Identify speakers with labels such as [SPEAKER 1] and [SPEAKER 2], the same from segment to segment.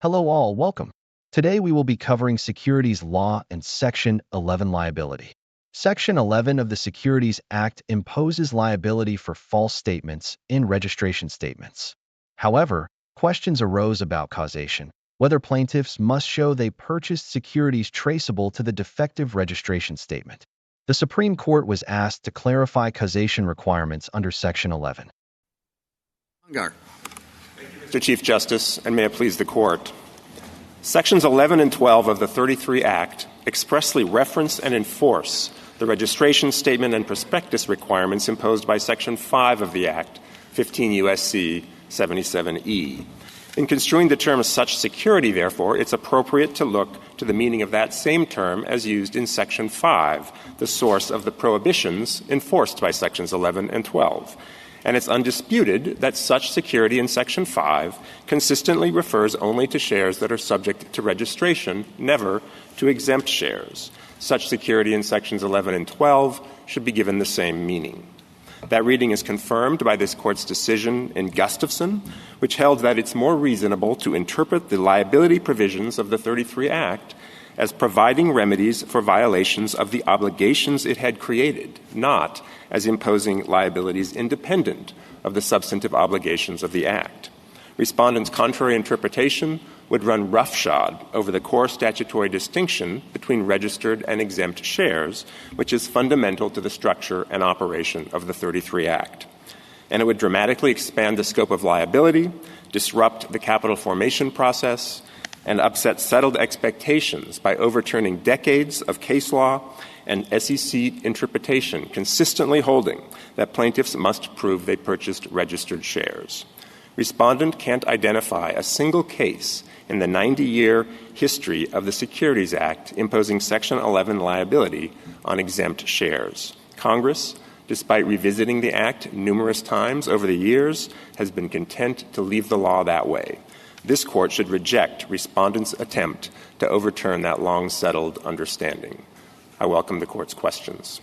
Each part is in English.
[SPEAKER 1] Hello all, welcome. Today we will be covering securities law and Section 11 liability. Section 11 of the Securities Act imposes liability for false statements in registration statements. However, questions arose about causation, whether plaintiffs must show they purchased securities traceable to the defective registration statement. The Supreme Court was asked to clarify causation requirements under Section 11.
[SPEAKER 2] Mr. Chief Justice, and may it please the Court, Sections 11 and 12 of the 33 Act expressly reference and enforce the registration statement and prospectus requirements imposed by Section 5 of the Act, 15 U.S.C. 77E. In construing the term such security, therefore, it's appropriate to look to the meaning of that same term as used in Section 5, the source of the prohibitions enforced by Sections 11 and 12. And it's undisputed that such security in Section 5 consistently refers only to shares that are subject to registration, never to exempt shares. Such security in Sections 11 and 12 should be given the same meaning. That reading is confirmed by this Court's decision in Gustafson, which held that it's more reasonable to interpret the liability provisions of the 33 Act as providing remedies for violations of the obligations it had created, not as imposing liabilities independent of the substantive obligations of the Act. Respondents' contrary interpretation would run roughshod over the core statutory distinction between registered and exempt shares, which is fundamental to the structure and operation of the 33 Act. And it would dramatically expand the scope of liability, disrupt the capital formation process, and upset settled expectations by overturning decades of case law and SEC interpretation consistently holding that plaintiffs must prove they purchased registered shares. Respondent can't identify a single case in the 90-year history of the Securities Act imposing Section 11 liability on exempt shares. Congress, despite revisiting the Act numerous times over the years, has been content to leave the law that way. This Court should reject respondents' attempt to overturn that long-settled understanding. I welcome the Court's questions.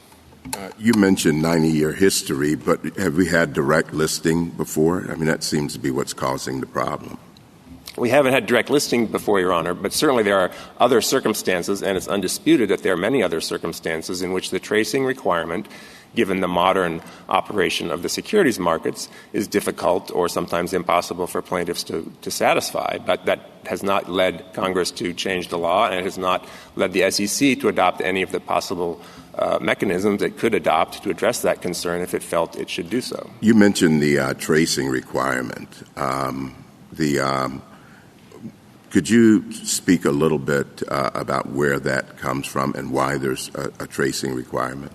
[SPEAKER 3] You mentioned 90-year history, but have we had direct listing before? I mean, that seems to be what's causing the problem.
[SPEAKER 2] We haven't had direct listing before, Your Honor, but certainly there are other circumstances, and it's undisputed that there are many other circumstances in which the tracing requirement, given the modern operation of the securities markets, is difficult or sometimes impossible for plaintiffs to satisfy. But that has not led Congress to change the law, and it has not led the SEC to adopt any of the possible mechanisms it could adopt to address that concern if it felt it should do so.
[SPEAKER 3] You mentioned the tracing requirement. Could you speak a little bit about where that comes from and why there's a tracing requirement?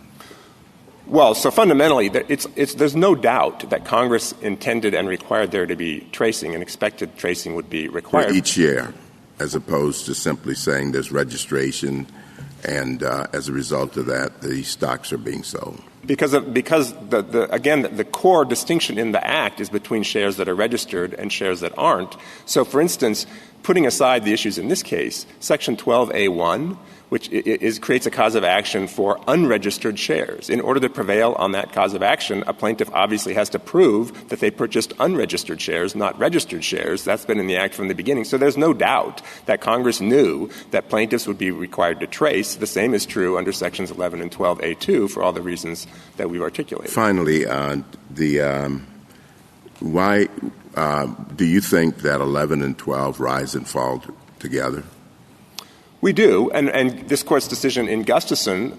[SPEAKER 2] Well, so fundamentally, there's no doubt that Congress intended and required there to be tracing and expected tracing would be required.
[SPEAKER 3] For each year, as opposed to simply saying there's registration and as a result of that, the stocks are being sold.
[SPEAKER 2] Because the core distinction in the Act is between shares that are registered and shares that aren't. So, for instance, putting aside the issues in this case, Section 12A1, which creates a cause of action for unregistered shares. In order to prevail on that cause of action, a plaintiff obviously has to prove that they purchased unregistered shares, not registered shares. That's been in the Act from the beginning. So there's no doubt that Congress knew that plaintiffs would be required to trace. The same is true under Sections 11 and 12A2 for all the reasons that we've articulated.
[SPEAKER 3] Finally, why do you think that 11 and 12 rise and fall together?
[SPEAKER 2] We do, and this Court's decision in Gustafson,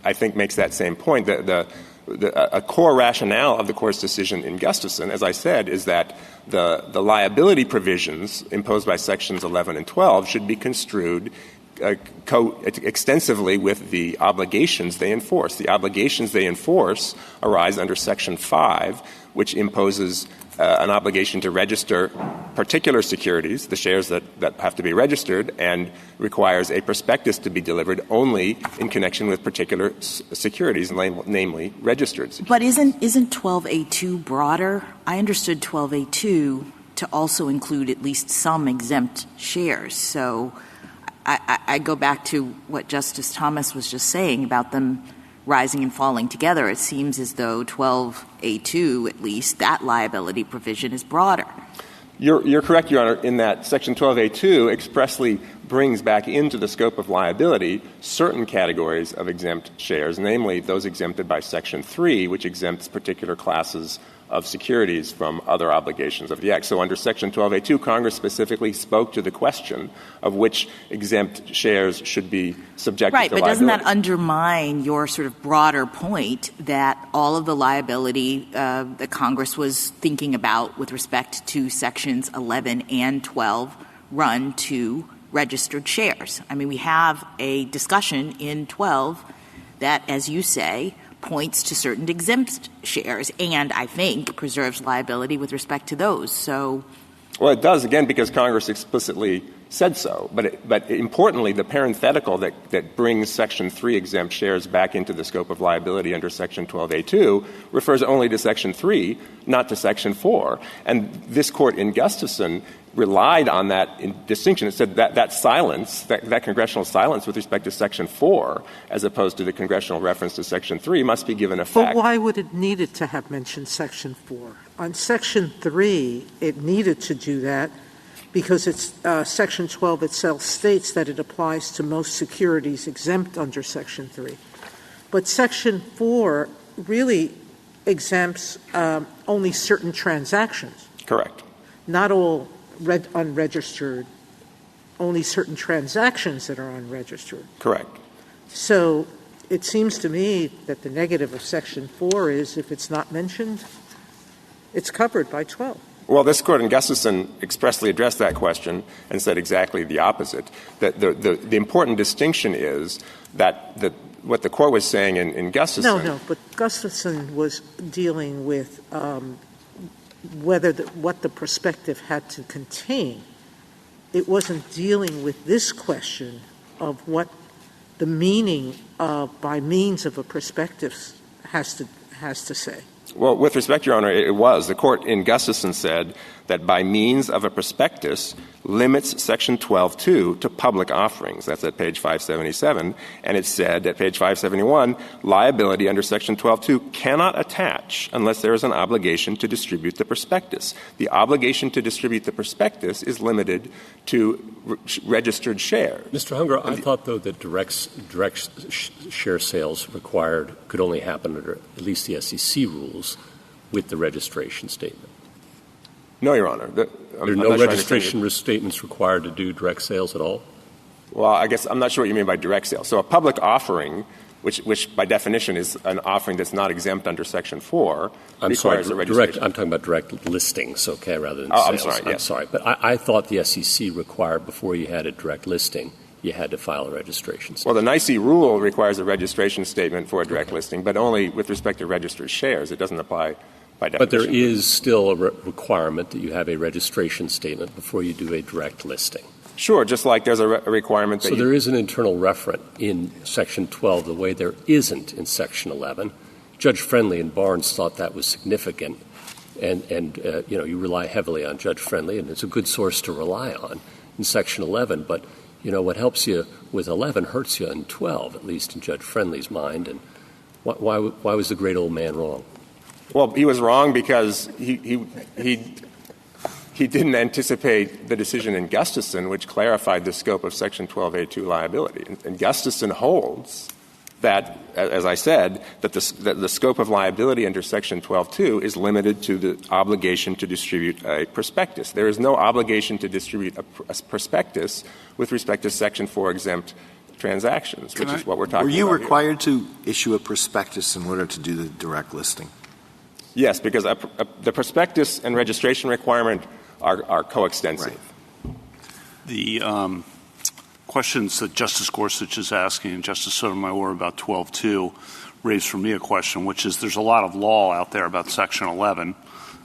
[SPEAKER 2] I think, makes that same point. A core rationale of the Court's decision in Gustafson, as I said, is that the liability provisions imposed by Sections 11 and 12 should be construed extensively with the obligations they enforce. The obligations they enforce arise under Section 5, which imposes an obligation to register particular securities, the shares that have to be registered, and requires a prospectus to be delivered only in connection with particular securities, namely registered securities.
[SPEAKER 4] But isn't 12A2 broader? I understood 12A2 to also include at least some exempt shares. So I go back to what Justice Thomas was just saying about them rising and falling together. It seems as though 12A2, at least, that liability provision is broader.
[SPEAKER 2] You're correct, Your Honor, in that Section 12A2 expressly brings back into the scope of liability certain categories of exempt shares, namely those exempted by Section 3, which exempts particular classes of securities from other obligations of the Act. So under Section 12A2, Congress specifically spoke to the question of which exempt shares should be subjected to liability.
[SPEAKER 4] Right, but doesn't that undermine your sort of broader point that all of the liability that Congress was thinking about with respect to Sections 11 and 12 run to registered shares? I mean, we have a discussion in 12 that, as you say, points to certain exempt shares and, I think, preserves liability with respect to those. So,
[SPEAKER 2] well, it does, again, because Congress explicitly said so. But importantly, the parenthetical that brings Section 3 exempt shares back into the scope of liability under Section 12A2 refers only to Section 3, not to Section 4. And this Court in Gustafson relied on that distinction. It said that silence, that congressional silence with respect to Section 4, as opposed to the congressional reference to Section 3, must be given effect.
[SPEAKER 5] But why would it need it to have mentioned Section 4? On Section 3, it needed to do that because it's Section 12 itself states that it applies to most securities exempt under Section 3. But Section 4 really exempts only certain transactions.
[SPEAKER 2] Correct.
[SPEAKER 5] Not all unregistered, only certain transactions that are unregistered.
[SPEAKER 2] Correct.
[SPEAKER 5] So it seems to me that the negative of Section 4 is if it's not mentioned, it's covered by 12.
[SPEAKER 2] Well, this Court in Gustafson expressly addressed that question and said exactly the opposite. That the important distinction is that what the Court was saying in Gustafson.
[SPEAKER 5] No, but Gustafson was dealing with what the prospective had to contain. It wasn't dealing with this question of what the meaning of by means of a prospectus has to say.
[SPEAKER 2] Well, with respect, Your Honor, it was. The Court in Gustafson said that by means of a prospectus limits Section 12.2 to public offerings. That's at page 577. And it said at page 571, liability under Section 12.2 cannot attach unless there is an obligation to distribute the prospectus. The obligation to distribute the prospectus is limited to registered shares.
[SPEAKER 6] Mr. Hunger, I thought, though, that direct share sales could only happen under at least the SEC rules with the registration statement.
[SPEAKER 2] No, Your Honor.
[SPEAKER 6] There are no registration statements required to do direct sales at all?
[SPEAKER 2] Well, I guess I'm not sure what you mean by direct sales. So a public offering, which by definition is an offering that's not exempt under Section 4, requires a registration.
[SPEAKER 6] I'm talking about direct listings, okay, rather than
[SPEAKER 2] sales.
[SPEAKER 6] I'm sorry.
[SPEAKER 2] Yes.
[SPEAKER 6] Sorry. But I thought the SEC required before you had a direct listing, you had to file a registration statement.
[SPEAKER 2] Well, the NYSE rule requires a registration statement for a direct listing, but only with respect to registered shares. It doesn't apply by definition.
[SPEAKER 6] But there is still a requirement that you have a registration statement before you do a direct listing.
[SPEAKER 2] Sure, just like there's a requirement that
[SPEAKER 6] So there is an internal referent in Section 12 the way there isn't in Section 11. Judge Friendly and Barnes thought that was significant, and you rely heavily on Judge Friendly, and it's a good source to rely on in Section 11. But, what helps you with 11 hurts you in 12, at least in Judge Friendly's mind. And why was the great old man wrong?
[SPEAKER 2] Well, he was wrong because he didn't anticipate the decision in Gustafson, which clarified the scope of Section 12A2 liability. And Gustafson holds that, as I said, that the scope of liability under Section 12.2 is limited to the obligation to distribute a prospectus. There is no obligation to distribute a prospectus with respect to Section 4 exempt transactions, which is what we're talking about.
[SPEAKER 7] Were you required to issue a prospectus in order to do the direct listing?
[SPEAKER 2] Yes, because the prospectus and registration requirement are coextensive.
[SPEAKER 7] Right.
[SPEAKER 8] The questions that Justice Gorsuch is asking and Justice Sotomayor about 12.2 raised for me a question, which is there's a lot of law out there about Section 11,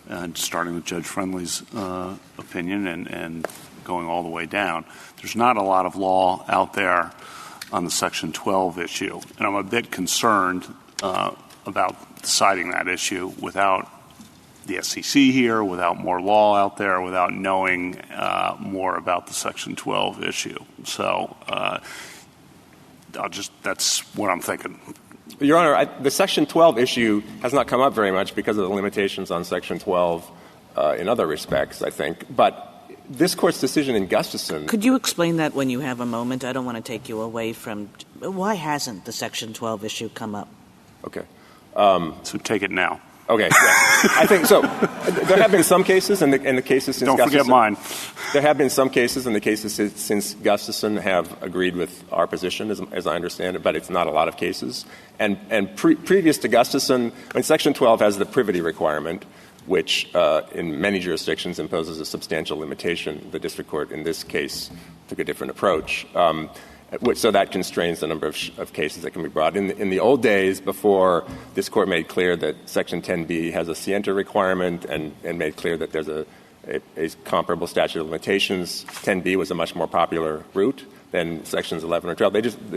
[SPEAKER 8] and starting with Judge Friendly's opinion and going all the way down. There's not a lot of law out there on the Section 12 issue, and I'm a bit concerned about deciding that issue without the SEC here, without more law out there, without knowing more about the Section 12 issue. So that's what I'm thinking.
[SPEAKER 2] Your Honor, the Section 12 issue has not come up very much because of the limitations on Section 12 in other respects, I think. But this Court's decision in Gustafson —
[SPEAKER 9] Could you explain that when you have a moment? I don't want to take you away from — why hasn't the Section 12 issue come up?
[SPEAKER 2] Okay.
[SPEAKER 8] So take it now.
[SPEAKER 2] Okay. Yeah. I think so. There have been some cases, and the cases since
[SPEAKER 8] Don't
[SPEAKER 2] Gustafson —
[SPEAKER 8] forget mine.
[SPEAKER 2] There have been some cases, and the cases since Gustafson have agreed with our position, as I understand it, but it's not a lot of cases. And previous to Gustafson, when Section 12 has the privity requirement, which in many jurisdictions imposes a substantial limitation, the district court in this case took a different approach. So that constrains the number of cases that can be brought. In the old days, before this Court made clear that Section 10b has a scienter requirement and made clear that there's a comparable statute of limitations, 10b was a much more popular route than Sections 11 or 12.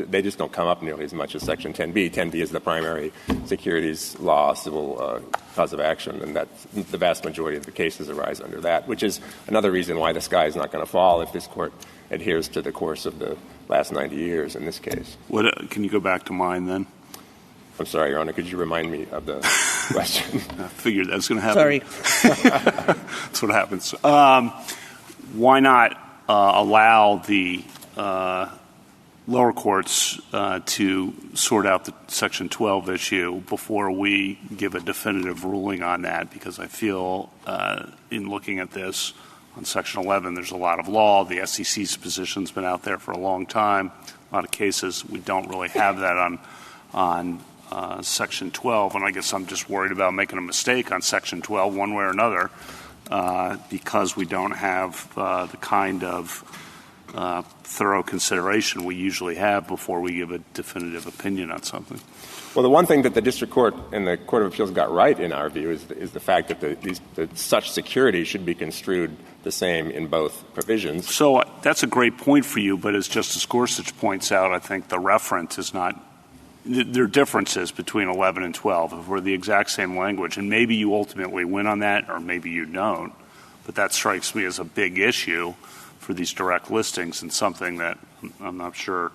[SPEAKER 2] They just don't come up nearly as much as Section 10b. 10b is the primary securities law civil cause of action, and the vast majority of the cases arise under that, which is another reason why the sky is not going to fall if this Court adheres to the course of the last 90 years in this case.
[SPEAKER 8] Can you go back to mine then?
[SPEAKER 2] I'm sorry, Your Honor. Could you remind me of the question?
[SPEAKER 8] I figured that was going to happen.
[SPEAKER 9] Sorry.
[SPEAKER 8] That's what happens. Why not allow the lower courts to sort out the Section 12 issue before we give a definitive ruling on that? Because I feel in looking at this on Section 11, there's a lot of law. The SEC's position's been out there for a long time. A lot of cases, we don't really have that on Section 12, and I guess I'm just worried about making a mistake on Section 12 one way or another because we don't have the kind of thorough consideration we usually have before we give a definitive opinion on something.
[SPEAKER 2] Well, the one thing that the district court and the Court of Appeals got right, in our view, is the fact that such security should be construed the same in both provisions.
[SPEAKER 8] So that's a great point for you, but as Justice Gorsuch points out, I think the reference is not – there are differences between 11 and 12. If we're the exact same language, and maybe you ultimately win on that or maybe you don't, but that strikes me as a big issue for these direct listings and something that I'm not sure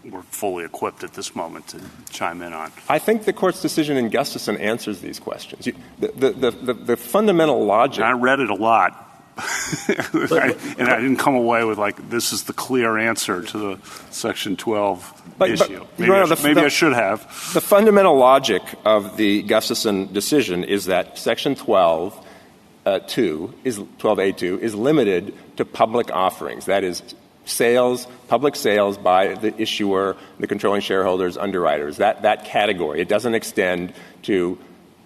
[SPEAKER 8] we're fully equipped at this moment to chime in on.
[SPEAKER 2] I think the Court's decision in Gustafson answers these questions. The fundamental logic —
[SPEAKER 8] and I read it a lot, and I didn't come away with, like, this is the clear answer to the Section 12 issue. Maybe I should have.
[SPEAKER 2] The fundamental logic of the Gustafson decision is that Section 12A2 is limited to public offerings. That is, public sales by the issuer, the controlling shareholders, underwriters, that category. It doesn't extend to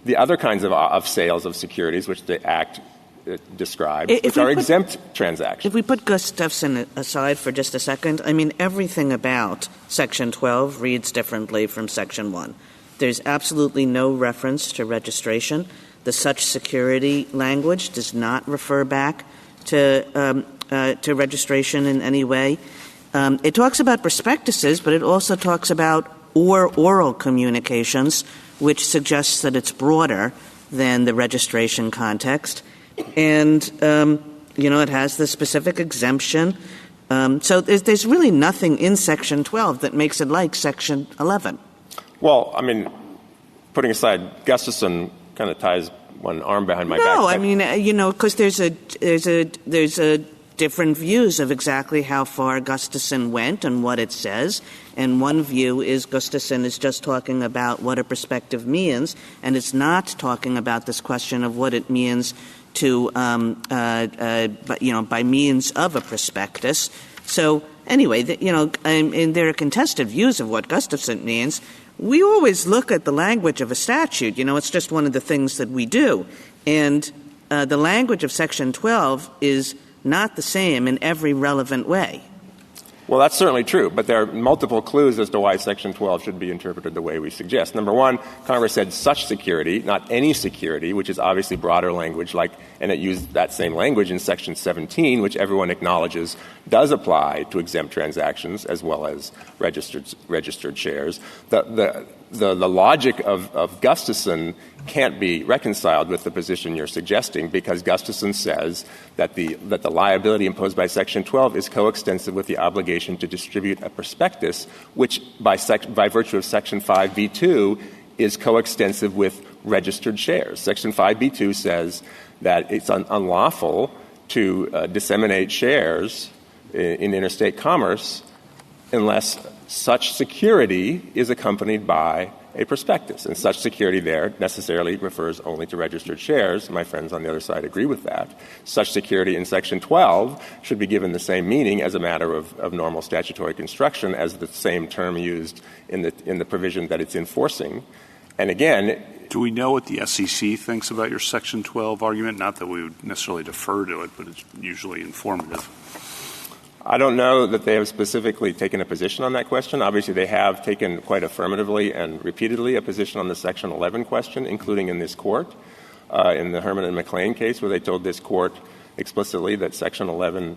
[SPEAKER 2] the other kinds of sales of securities, which the Act describes, which are exempt transactions.
[SPEAKER 9] If we put Gustafson aside for just a second, I mean, everything about Section 12 reads differently from Section 1. There's absolutely no reference to registration. The such security language does not refer back to registration in any way. It talks about prospectuses, but it also talks about oral communications, which suggests that it's broader than the registration context. And, it has the specific exemption. So there's really nothing in Section 12 that makes it like Section 11.
[SPEAKER 2] Well, I mean, putting aside Gustafson kind of ties one arm behind my back.
[SPEAKER 9] No, I mean, because there's a different views of exactly how far Gustafson went and what it says. And one view is Gustafson is just talking about what a prospective means, and it's not talking about this question of what it means to, by means of a prospectus. So anyway, and there are contested views of what Gustafson means. We always look at the language of a statute. It's just one of the things that we do. And the language of Section 12 is not the same in every relevant way.
[SPEAKER 2] Well, that's certainly true, but there are multiple clues as to why Section 12 should be interpreted the way we suggest. Number one, Congress said such security, not any security, which is obviously broader language, and it used that same language in Section 17, which everyone acknowledges does apply to exempt transactions as well as registered shares. The logic of Gustafson can't be reconciled with the position you're suggesting, because Gustafson says that the liability imposed by Section 12 is coextensive with the obligation to distribute a prospectus, which by virtue of Section 5b2 is coextensive with registered shares. Section 5b2 says that it's unlawful to disseminate shares in interstate commerce unless such security is accompanied by a prospectus. And such security there necessarily refers only to registered shares. My friends on the other side agree with that. Such security in Section 12 should be given the same meaning as a matter of normal statutory construction as the same term used in the provision that it's enforcing. And again,
[SPEAKER 8] do we know what the SEC thinks about your Section 12 argument? Not that we would necessarily defer to it, but it's usually informative.
[SPEAKER 2] I don't know that they have specifically taken a position on that question. Obviously, they have taken quite affirmatively and repeatedly a position on the Section 11 question, including in this court, in the Herman and McLean case, where they told this court explicitly that Section 11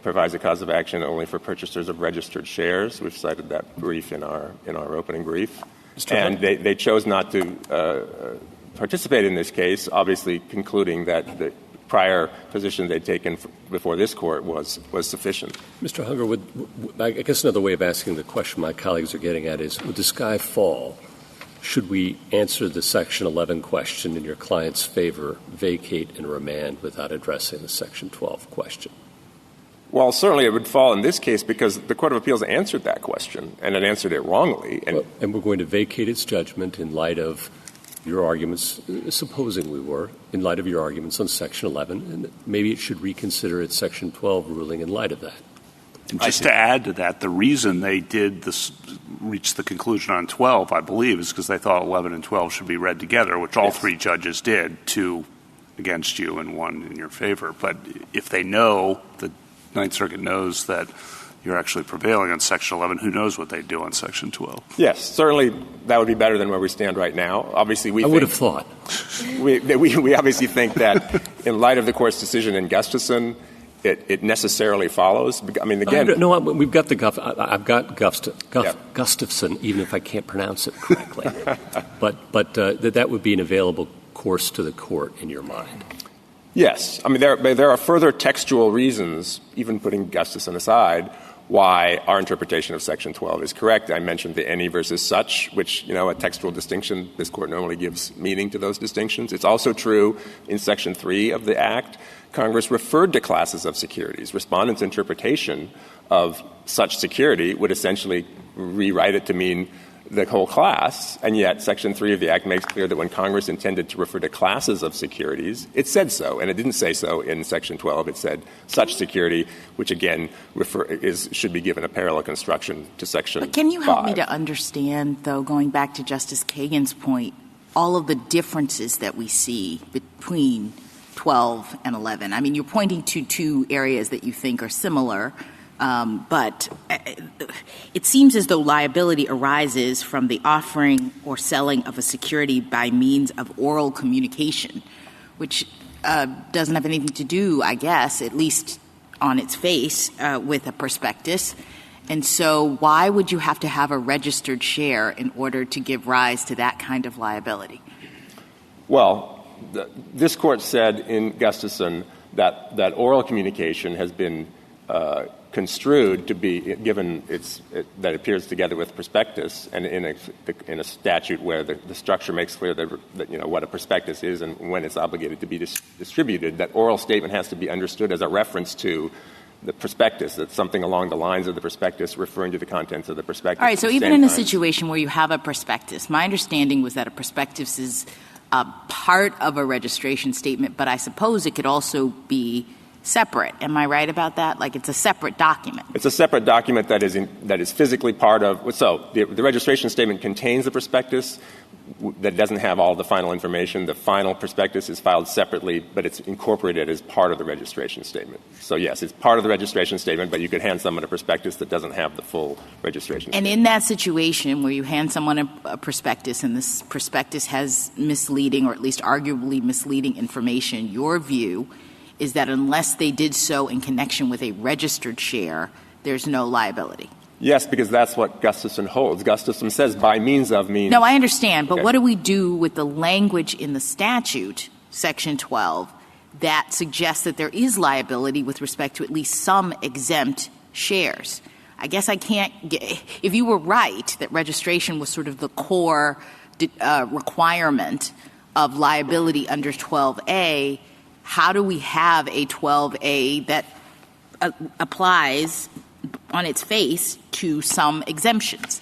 [SPEAKER 2] provides a cause of action only for purchasers of registered shares. We've cited that brief in our opening brief. And they chose not to participate in this case, obviously concluding that the prior position they'd taken before this court was sufficient.
[SPEAKER 6] Mr. Hunger, I guess another way of asking the question my colleagues are getting at is, would the sky fall? Should we answer the Section 11 question in your client's favor, vacate and remand without addressing the Section 12 question?
[SPEAKER 2] Well, certainly it would fall in this case because the Court of Appeals answered that question, and it answered it wrongly.
[SPEAKER 6] And we're going to vacate its judgment in light of your arguments, supposing we were, in light of your arguments on Section 11, and maybe it should reconsider its Section 12 ruling in light of that.
[SPEAKER 8] And just to add to that, the reason they did reach the conclusion on 12, I believe, is because they thought 11 and 12 should be read together, which all three judges did, 2 against you and 1 in your favor. But if they know, the Ninth Circuit knows that you're actually prevailing on Section 11, who knows what they'd do on Section 12?
[SPEAKER 2] Yes, certainly that would be better than where we stand right now. Obviously,
[SPEAKER 6] I would have thought.
[SPEAKER 2] We obviously think that in light of the Court's decision in Gustafson, it necessarily follows. I mean, again...
[SPEAKER 6] we've got I've got Gustafson, even if I can't pronounce it correctly. but that would be an available course to the Court in your mind.
[SPEAKER 2] Yes. I mean, there are further textual reasons, even putting Gustafson aside, why our interpretation of Section 12 is correct. I mentioned the any versus such, which, a textual distinction. This Court normally gives meaning to those distinctions. It's also true in Section 3 of the Act. Congress referred to classes of securities. Respondents' interpretation of such security would essentially rewrite it to mean the whole class, and yet Section 3 of the Act makes clear that when Congress intended to refer to classes of securities, it said so, and it didn't say so in Section 12. It said such security, which again should be given a parallel construction to Section 5.
[SPEAKER 4] But can you help me to understand, though, going back to Justice Kagan's point, all of the differences that we see between 12 and 11? I mean, you're pointing to 2 areas that you think are similar, but it seems as though liability arises from the offering or selling of a security by means of oral communication, which doesn't have anything to do, I guess, at least on its face, with a prospectus. And so why would you have to have a registered share in order to give rise to that kind of liability?
[SPEAKER 2] Well, this Court said in Gustafson that oral communication has been construed to be given that appears together with prospectus, and in a statute where the structure makes clear that what a prospectus is and when it's obligated to be distributed, that oral statement has to be understood as a reference to the prospectus. That's something along the lines of the prospectus referring to the contents of the prospectus.
[SPEAKER 4] All right, so even in a situation where you have a prospectus, my understanding was that a prospectus is part of a registration statement, but I suppose it could also be separate. Am I right about that? Like it's a separate document.
[SPEAKER 2] It's a separate document that is physically part of. So the registration statement contains the prospectus that doesn't have all the final information. The final prospectus is filed separately, but it's incorporated as part of the registration statement. So yes, it's part of the registration statement, but you could hand someone a prospectus that doesn't have the full registration statement.
[SPEAKER 4] And in that situation where you hand someone a prospectus and this prospectus has misleading or at least arguably misleading information, your view is that unless they did so in connection with a registered share, there's no liability.
[SPEAKER 2] Yes, because that's what Gustafson holds. Gustafson says by means of means.
[SPEAKER 4] No, I understand. But
[SPEAKER 2] Okay.
[SPEAKER 4] what do we do with the language in the statute, Section 12, that suggests that there is liability with respect to at least some exempt shares? I guess I can't – if you were right that registration was sort of the core requirement of liability under 12A, how do we have a 12A that applies on its face to some exemptions?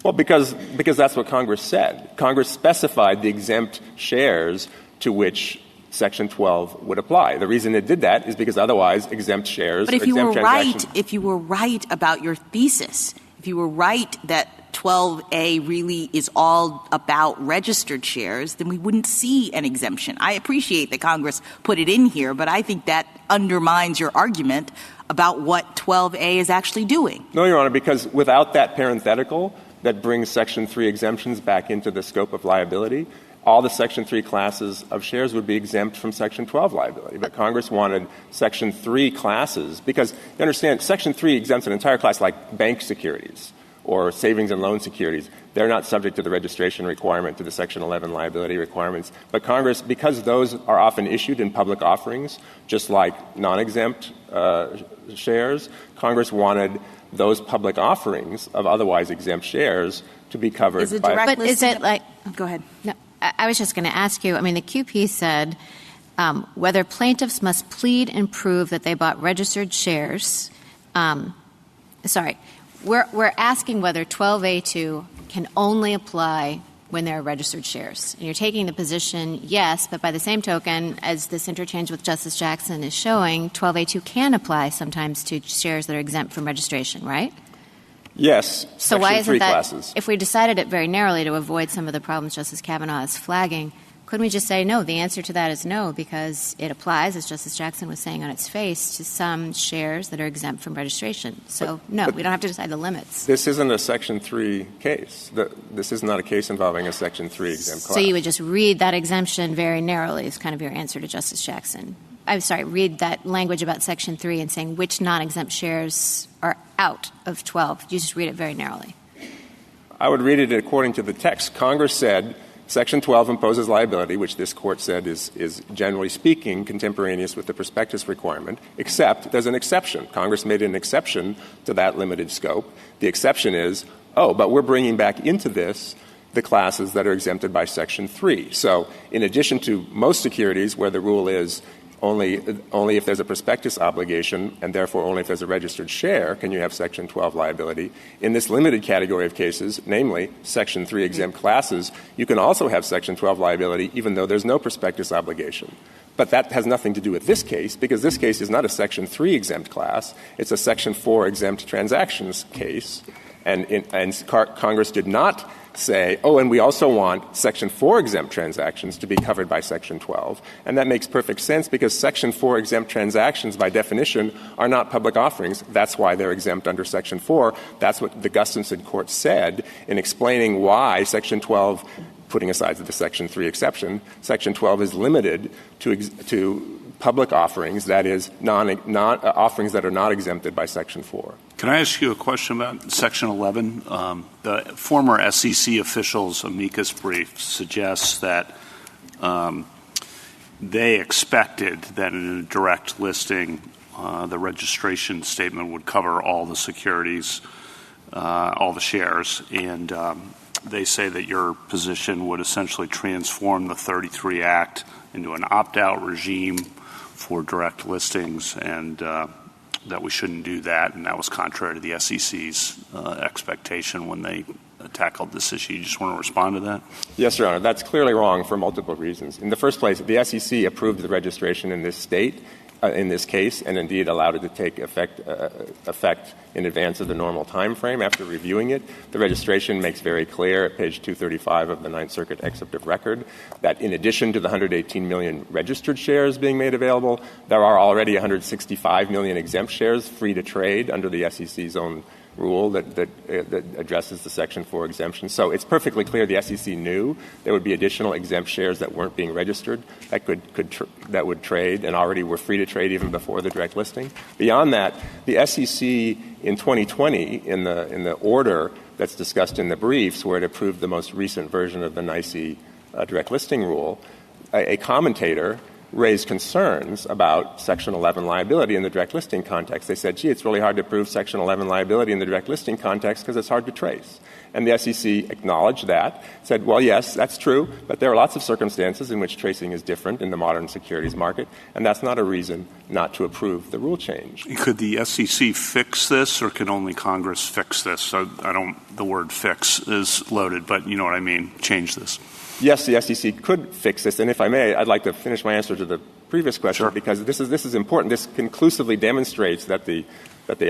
[SPEAKER 2] Well, because that's what Congress said. Congress specified the exempt shares to which Section 12 would apply. The reason it did that is because otherwise exempt shares.
[SPEAKER 4] But if you were right about your thesis, if you were right that 12A really is all about registered shares, then we wouldn't see an exemption. I appreciate that Congress put it in here, but I think that undermines your argument about what 12A is actually doing.
[SPEAKER 2] No, Your Honor, because without that parenthetical that brings Section 3 exemptions back into the scope of liability, all the Section 3 classes of shares would be exempt from Section 12 liability. But Congress wanted Section 3 classes because, you understand, Section 3 exempts an entire class like bank securities or savings and loan securities. They're not subject to the registration requirement, to the Section 11 liability requirements. But Congress, because those are often issued in public offerings, just like non-exempt shares, Congress wanted those public offerings of otherwise exempt shares to be covered by...
[SPEAKER 10] But is it like...
[SPEAKER 4] Go ahead.
[SPEAKER 10] No, I was just going to ask you, I mean, the QP said whether plaintiffs must plead and prove that they bought registered shares. We're asking whether 12A2 can only apply when there are registered shares. And you're taking the position, yes, but by the same token, as this interchange with Justice Jackson is showing, 12A2 can apply sometimes to shares that are exempt from registration, right?
[SPEAKER 2] Yes.
[SPEAKER 10] So why isn't that,
[SPEAKER 2] classes.
[SPEAKER 10] if we decided it very narrowly to avoid some of the problems Justice Kavanaugh is flagging, couldn't we just say no? The answer to that is no, because it applies, as Justice Jackson was saying on its face, to some shares that are exempt from registration. So, we don't have to decide the limits.
[SPEAKER 2] This isn't a Section 3 case. This is not a case involving a Section 3 exempt class.
[SPEAKER 10] So you would just read that exemption very narrowly is kind of your answer to Justice Jackson. I'm sorry, read that language about Section 3 and saying which non-exempt shares are out of 12. You just read it very narrowly.
[SPEAKER 2] I would read it according to the text. Congress said Section 12 imposes liability, which this Court said is generally speaking contemporaneous with the prospectus requirement, except there's an exception. Congress made an exception to that limited scope. The exception is, but we're bringing back into this the classes that are exempted by Section 3. So in addition to most securities where the rule is only if there's a prospectus obligation and therefore only if there's a registered share can you have Section 12 liability. In this limited category of cases, namely Section 3 exempt classes, you can also have Section 12 liability even though there's no prospectus obligation. But that has nothing to do with this case because this case is not a Section 3 exempt class. It's a Section 4 exempt transactions case. And Congress did not say, and we also want Section 4 exempt transactions to be covered by Section 12. And that makes perfect sense because Section 4 exempt transactions, by definition, are not public offerings. That's why they're exempt under Section 4. That's what the Gustafson Court said in explaining why Section 12, putting aside the Section 3 exception, Section 12 is limited to public offerings, that is, offerings that are not exempted by Section 4.
[SPEAKER 8] Can I ask you a question about Section 11? The former SEC officials' amicus brief suggests that they expected that in a direct listing, the registration statement would cover all the securities, all the shares, and they say that your position would essentially transform the 33 Act into an opt-out regime for direct listings, and that we shouldn't do that, and that was contrary to the SEC's expectation when they tackled this issue. You just want to respond to that?
[SPEAKER 2] Yes, Your Honor. That's clearly wrong for multiple reasons. In the first place, the SEC approved the registration in this state, in this case, and indeed allowed it to take effect in advance of the normal time frame after reviewing it. The registration makes very clear at page 235 of the Ninth Circuit excerpt of record that in addition to the 118 million registered shares being made available, there are already 165 million exempt shares free to trade under the SEC's own rule that addresses the Section 4 exemption. So it's perfectly clear the SEC knew there would be additional exempt shares that weren't being registered that would trade and already were free to trade even before the direct listing. Beyond that, the SEC in 2020, in the order that's discussed in the briefs where it approved the most recent version of the NYSE direct listing rule, a commentator raised concerns about Section 11 liability in the direct listing context. They said, gee, it's really hard to prove Section 11 liability in the direct listing context because it's hard to trace. And the SEC acknowledged that, said, well, yes, that's true, but there are lots of circumstances in which tracing is different in the modern securities market, and that's not a reason not to approve the rule change.
[SPEAKER 8] Could the SEC fix this, or can only Congress fix this? The word fix is loaded, but you know what I mean, change this.
[SPEAKER 2] Yes, the SEC could fix this, and if I may, I'd like to finish my answer to the previous question,
[SPEAKER 8] sure.
[SPEAKER 2] Because this is important. This conclusively demonstrates that the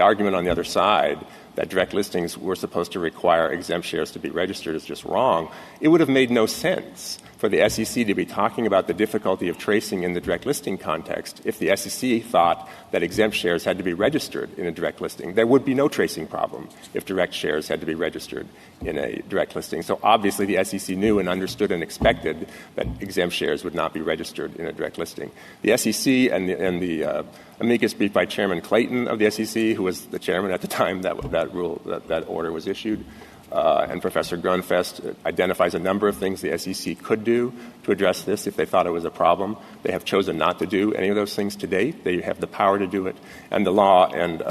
[SPEAKER 2] argument on the other side that direct listings were supposed to require exempt shares to be registered is just wrong. It would have made no sense for the SEC to be talking about the difficulty of tracing in the direct listing context if the SEC thought that exempt shares had to be registered in a direct listing. There would be no tracing problem if direct shares had to be registered in a direct listing. So obviously the SEC knew and understood and expected that exempt shares would not be registered in a direct listing. The SEC and the amicus brief by Chairman Clayton of the SEC, who was the chairman at the time that order was issued, and Professor Grunfest identifies a number of things the SEC could do to address this if they thought it was a problem. They have chosen not to do any of those things to date. They have the power to do it. And the law and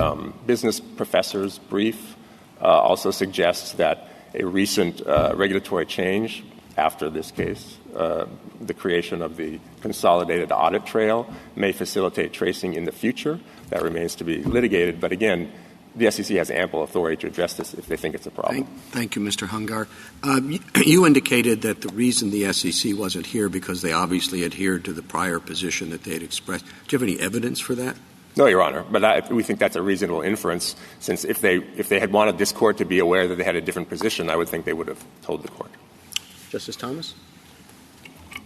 [SPEAKER 2] business professor's brief also suggests that a recent regulatory change after this case, the creation of the consolidated audit trail, may facilitate tracing in the future. That remains to be litigated. But again, the SEC has ample authority to address this if they think it's a problem.
[SPEAKER 11] Thank you, Mr. Hungar. You indicated that the reason the SEC wasn't here because they obviously adhered to the prior position that they had expressed. Do you have any evidence for that?
[SPEAKER 2] No, Your Honor. But we think that's a reasonable inference, since if they had wanted this Court to be aware that they had a different position, I would think they would have told the Court.
[SPEAKER 11] Justice Thomas?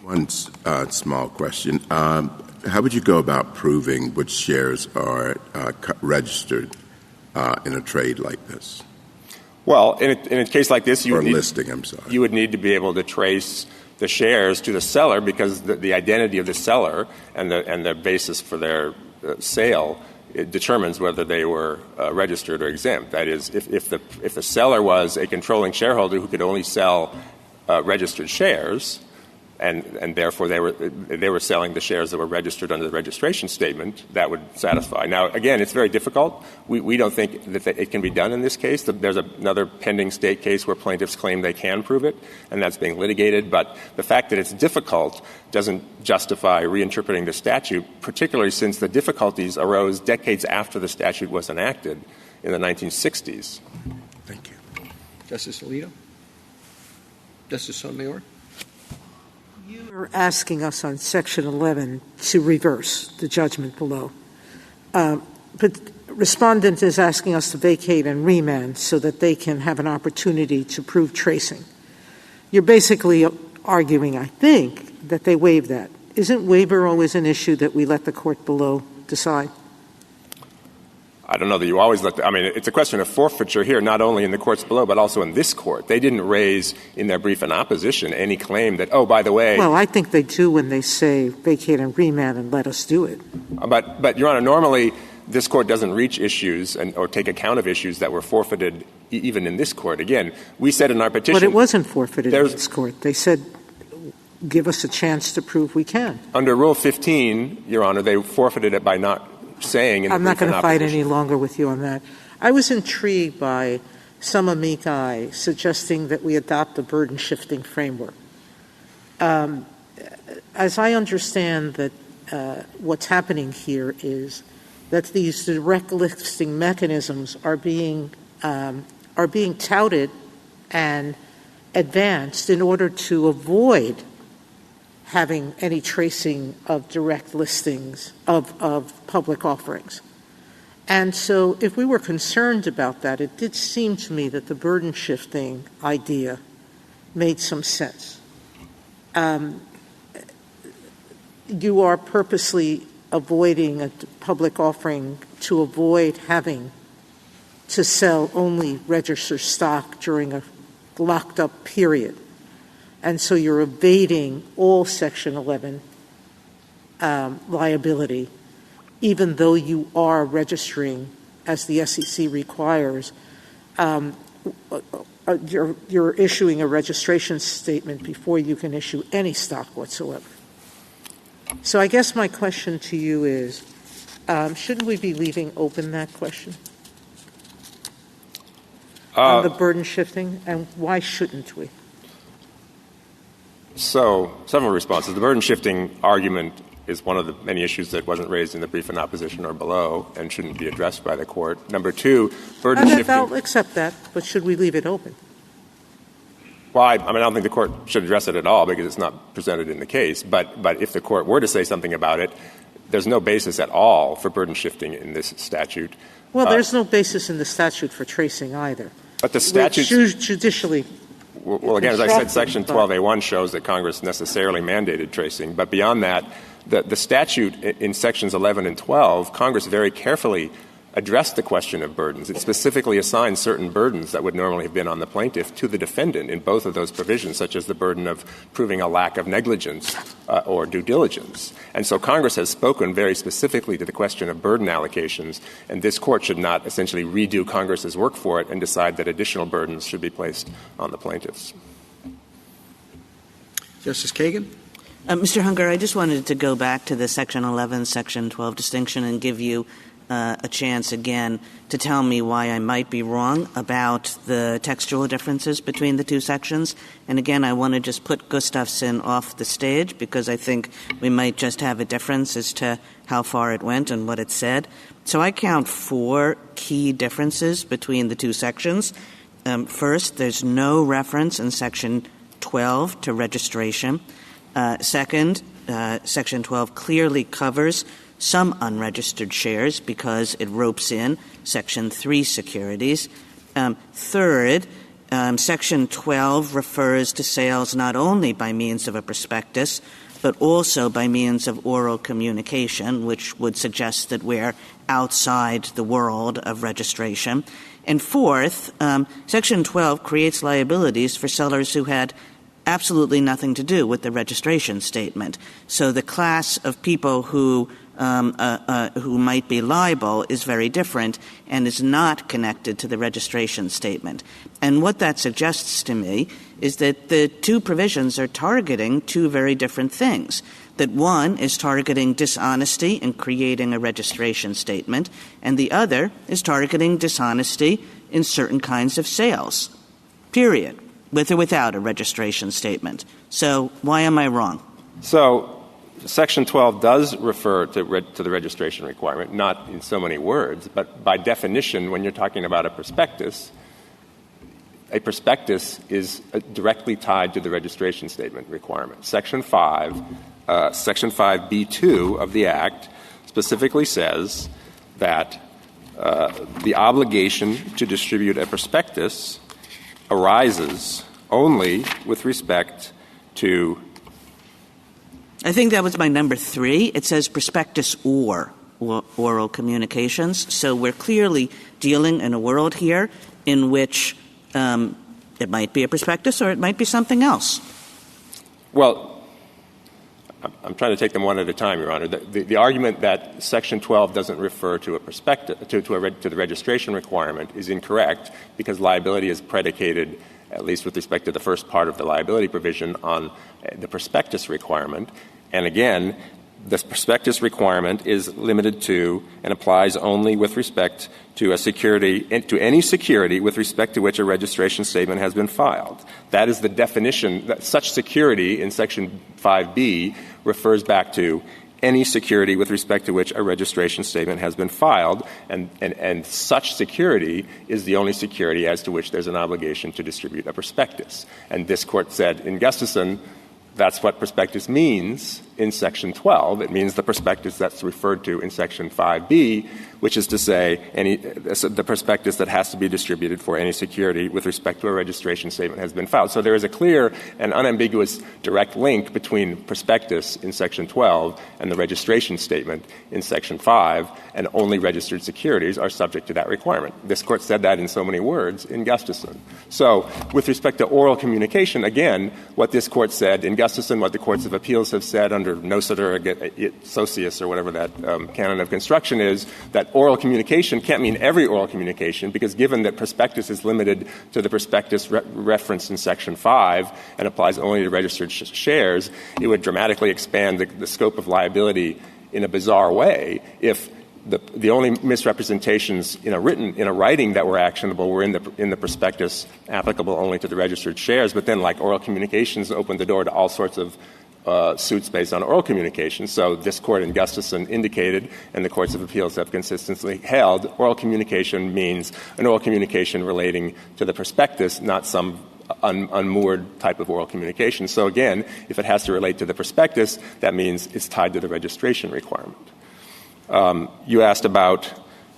[SPEAKER 3] One small question. How would you go about proving which shares are registered in a trade like this?
[SPEAKER 2] Well, in a case like this, you would need to be able to trace the shares to the seller, because the identity of the seller and the basis for their sale it determines whether they were registered or exempt. That is, if the seller was a controlling shareholder who could only sell registered shares, and therefore they were selling the shares that were registered under the registration statement, that would satisfy. Now, again, it's very difficult. We don't think that it can be done in this case. There's another pending state case where plaintiffs claim they can prove it, and that's being litigated. But the fact that it's difficult doesn't justify reinterpreting the statute, particularly since the difficulties arose decades after the statute was enacted in the 1960s.
[SPEAKER 11] Thank you. Justice Alito? Justice Sotomayor?
[SPEAKER 5] You're asking us on Section 11 to reverse the judgment below. But respondent is asking us to vacate and remand so that they can have an opportunity to prove tracing. You're basically arguing, I think, that they waive that. Isn't waiver always an issue that we let the court below decide?
[SPEAKER 2] I don't know that you always it's a question of forfeiture here, not only in the courts below, but also in this court. They didn't raise in their brief in opposition any claim that, oh, by the way.
[SPEAKER 5] Well, I think they do when they say vacate and remand and let us do it.
[SPEAKER 2] But Your Honor, normally this court doesn't reach issues or take account of issues that were forfeited even in this court. Again, we said in our petition.
[SPEAKER 5] But it wasn't forfeited in this court. They said, give us a chance to prove we can.
[SPEAKER 2] Under Rule 15, Your Honor, they forfeited it by not saying in the
[SPEAKER 5] I'm not going to fight any
[SPEAKER 2] opposition.
[SPEAKER 5] longer with you on that. I was intrigued by some amici suggesting that we adopt a burden-shifting framework. As I understand that what's happening here is that these direct listing mechanisms are being touted and advanced in order to avoid having any tracing of direct listings of public offerings. And so if we were concerned about that, it did seem to me that the burden-shifting idea made some sense. You are purposely avoiding a public offering to avoid having to sell only registered stock during a locked-up period. And so you're evading all Section 11 liability, even though you are registering, as the SEC requires, you're issuing a registration statement before you can issue any stock whatsoever. So I guess my question to you is, shouldn't we be leaving open that question on the burden shifting, and why shouldn't we?
[SPEAKER 2] So, several responses. The burden shifting argument is one of the many issues that wasn't raised in the brief in opposition or below and shouldn't be addressed by the court. Number two, burden shifting.
[SPEAKER 5] I'll accept that, but should we leave it open?
[SPEAKER 2] Well, I don't think the court should address it at all because it's not presented in the case. But if the court were to say something about it, there's no basis at all for burden shifting in this statute.
[SPEAKER 5] Well, there's no basis in the statute for tracing either.
[SPEAKER 2] But the statute
[SPEAKER 5] judicially.
[SPEAKER 2] Well, again, as I said, Section 12A1 shows that Congress necessarily mandated tracing. But beyond that, the statute in Sections 11 and 12, Congress very carefully addressed the question of burdens. It specifically assigned certain burdens that would normally have been on the plaintiff to the defendant in both of those provisions, such as the burden of proving a lack of negligence or due diligence. And so Congress has spoken very specifically to the question of burden allocations, and this court should not essentially redo Congress's work for it and decide that additional burdens should be placed on the plaintiffs.
[SPEAKER 11] Justice Kagan?
[SPEAKER 9] Mr. Hungar, I just wanted to go back to the Section 11, Section 12 distinction and give you a chance again to tell me why I might be wrong about the textual differences between the two sections. And again, I want to just put Gustafson off the stage because I think we might just have a difference as to how far it went and what it said. So I count 4 key differences between the two sections. First, there's no reference in Section 12 to registration. Second, Section 12 clearly covers some unregistered shares because it ropes in Section 3 securities. Third, Section 12 refers to sales not only by means of a prospectus, but also by means of oral communication, which would suggest that we're outside the world of registration. And fourth, Section 12 creates liabilities for sellers who had absolutely nothing to do with the registration statement. So the class of people who might be liable is very different and is not connected to the registration statement. And what that suggests to me is that the two provisions are targeting two very different things. That one is targeting dishonesty in creating a registration statement, and the other is targeting dishonesty in certain kinds of sales, period, with or without a registration statement. So why am I wrong?
[SPEAKER 2] So Section 12 does refer to the registration requirement, not in so many words, but by definition, when you're talking about a prospectus is directly tied to the registration statement requirement. Section 5B2 of the Act specifically says that the obligation to distribute a prospectus arises only with respect to
[SPEAKER 9] I think that was my number 3. It says prospectus or oral communications. So we're clearly dealing in a world here in which it might be a prospectus or it might be something else.
[SPEAKER 2] Well, I'm trying to take them one at a time, Your Honor. The argument that Section 12 doesn't refer to a prospectus to the registration requirement is incorrect because liability is predicated, at least with respect to the first part of the liability provision, on the prospectus requirement. And again, this prospectus requirement is limited to and applies only with respect to any security with respect to which a registration statement has been filed. That is the definition. That such security in Section 5B refers back to any security with respect to which a registration statement has been filed, and such security is the only security as to which there's an obligation to distribute a prospectus. And this Court said in Gustafson, that's what prospectus means in Section 12. It means the prospectus that's referred to in Section 5B, which is to say the prospectus that has to be distributed for any security with respect to a registration statement has been filed. So there is a clear and unambiguous direct link between prospectus in Section 12 and the registration statement in Section 5, and only registered securities are subject to that requirement. This Court said that in so many words in Gustafson. So with respect to oral communication, again, what this Court said in Gustafson Justice, and what the courts of appeals have said under nociter socius or whatever that canon of construction is, that oral communication can't mean every oral communication, because given that prospectus is limited to the prospectus referenced in Section 5 and applies only to registered shares, it would dramatically expand the scope of liability in a bizarre way if the only misrepresentations in a writing that were actionable were in the prospectus applicable only to the registered shares, but then like oral communications opened the door to all sorts of suits based on oral communication. So this court in Gustafson indicated, and the courts of appeals have consistently held, oral communication means an oral communication relating to the prospectus, not some unmoored type of oral communication. So again, if it has to relate to the prospectus, that means it's tied to the registration requirement. You asked about,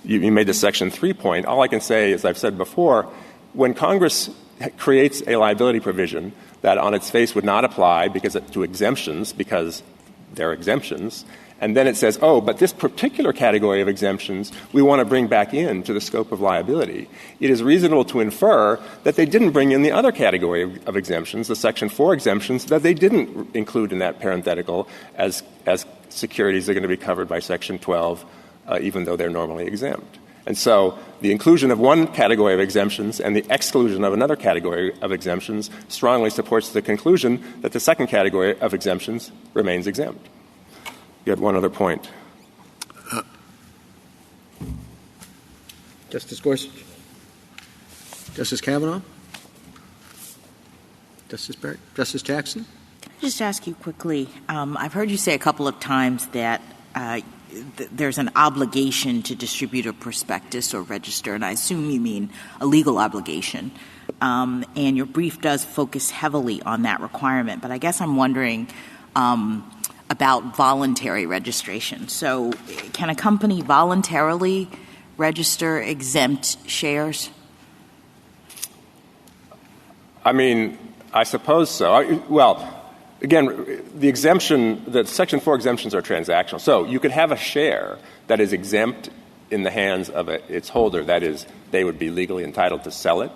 [SPEAKER 2] you made the Section 3 point. All I can say, as I've said before, when Congress creates a liability provision that on its face would not apply to exemptions because they're exemptions, and then it says, oh, but this particular category of exemptions we want to bring back into the scope of liability, it is reasonable to infer that they didn't bring in the other category of exemptions, the Section 4 exemptions, that they didn't include in that parenthetical as securities are going to be covered by Section 12, even though they're normally exempt. And so the inclusion of one category of exemptions and the exclusion of another category of exemptions strongly supports the conclusion that the second category of exemptions remains exempt. You had one other point.
[SPEAKER 11] Justice Gorsuch? Justice Kavanaugh? Justice Barrett? Justice Jackson?
[SPEAKER 4] Just ask you quickly, I've heard you say a couple of times that there's an obligation to distribute a prospectus or register, and I assume you mean a legal obligation. And your brief does focus heavily on that requirement, but I guess I'm wondering about voluntary registration. So can a company voluntarily register exempt shares?
[SPEAKER 2] I mean, I suppose so. Again, the Section 4 exemptions are transactional. So you could have a share that is exempt in the hands of its holder. That is, they would be legally entitled to sell it,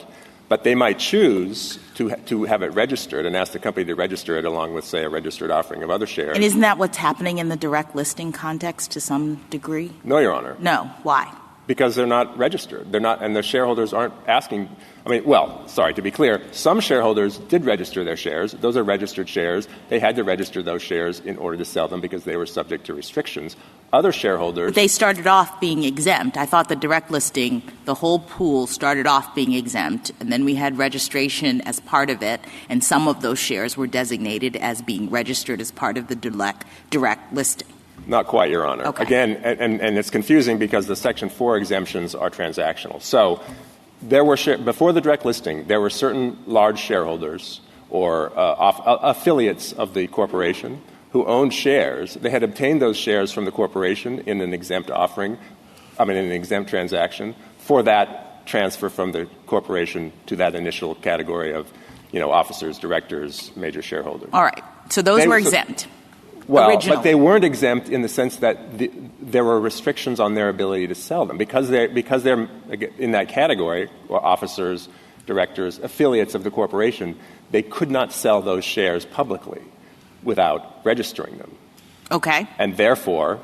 [SPEAKER 2] but they might choose to have it registered and ask the company to register it along with, say, a registered offering of other shares.
[SPEAKER 4] And isn't that what's happening in the direct listing context to some degree?
[SPEAKER 2] No, Your Honor.
[SPEAKER 4] No. Why?
[SPEAKER 2] Because they're not registered. They're not, and the shareholders aren't asking. To be clear, some shareholders did register their shares. Those are registered shares. They had to register those shares in order to sell them because they were subject to restrictions. Other shareholders...
[SPEAKER 4] But they started off being exempt. I thought the direct listing, the whole pool started off being exempt, and then we had registration as part of it, and some of those shares were designated as being registered as part of the direct listing.
[SPEAKER 2] Not quite, Your Honor.
[SPEAKER 4] Okay.
[SPEAKER 2] Again, and it's confusing because the Section 4 exemptions are transactional. So there were before the direct listing, there were certain large shareholders or affiliates of the corporation who owned shares. They had obtained those shares from the corporation in an exempt in an exempt transaction for that transfer from the corporation to that initial category of, officers, directors, major shareholders.
[SPEAKER 4] All right. So those were exempt.
[SPEAKER 2] But they weren't exempt in the sense that there were restrictions on their ability to sell them. Because they're in that category, or officers, directors, affiliates of the corporation, they could not sell those shares publicly without registering them.
[SPEAKER 4] Okay.
[SPEAKER 2] And therefore,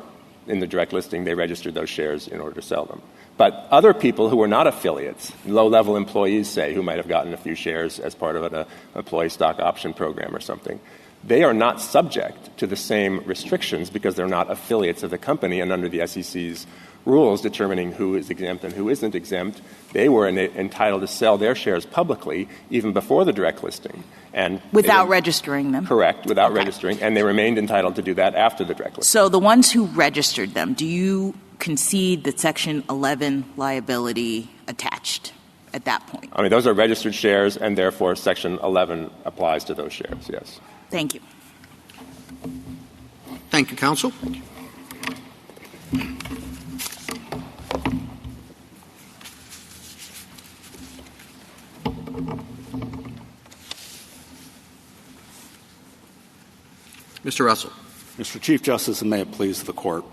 [SPEAKER 2] in the direct listing, they registered those shares in order to sell them. But other people who were not affiliates, low-level employees, say, who might have gotten a few shares as part of an employee stock option program or something, they are not subject to the same restrictions because they're not affiliates of the company, and under the SEC's rules determining who is exempt and who isn't exempt, they were entitled to sell their shares publicly even before the direct listing. And
[SPEAKER 4] without registering them?
[SPEAKER 2] Correct, without registering, and they remained entitled to do that after the direct listing.
[SPEAKER 4] So the ones who registered them, do you concede that Section 11 liability attached at that point?
[SPEAKER 2] Those are registered shares, and therefore Section 11 applies to those shares, yes.
[SPEAKER 4] Thank you.
[SPEAKER 11] Thank you, counsel. Mr. Russell.
[SPEAKER 8] Mr. Chief Justice, and may it please the Court.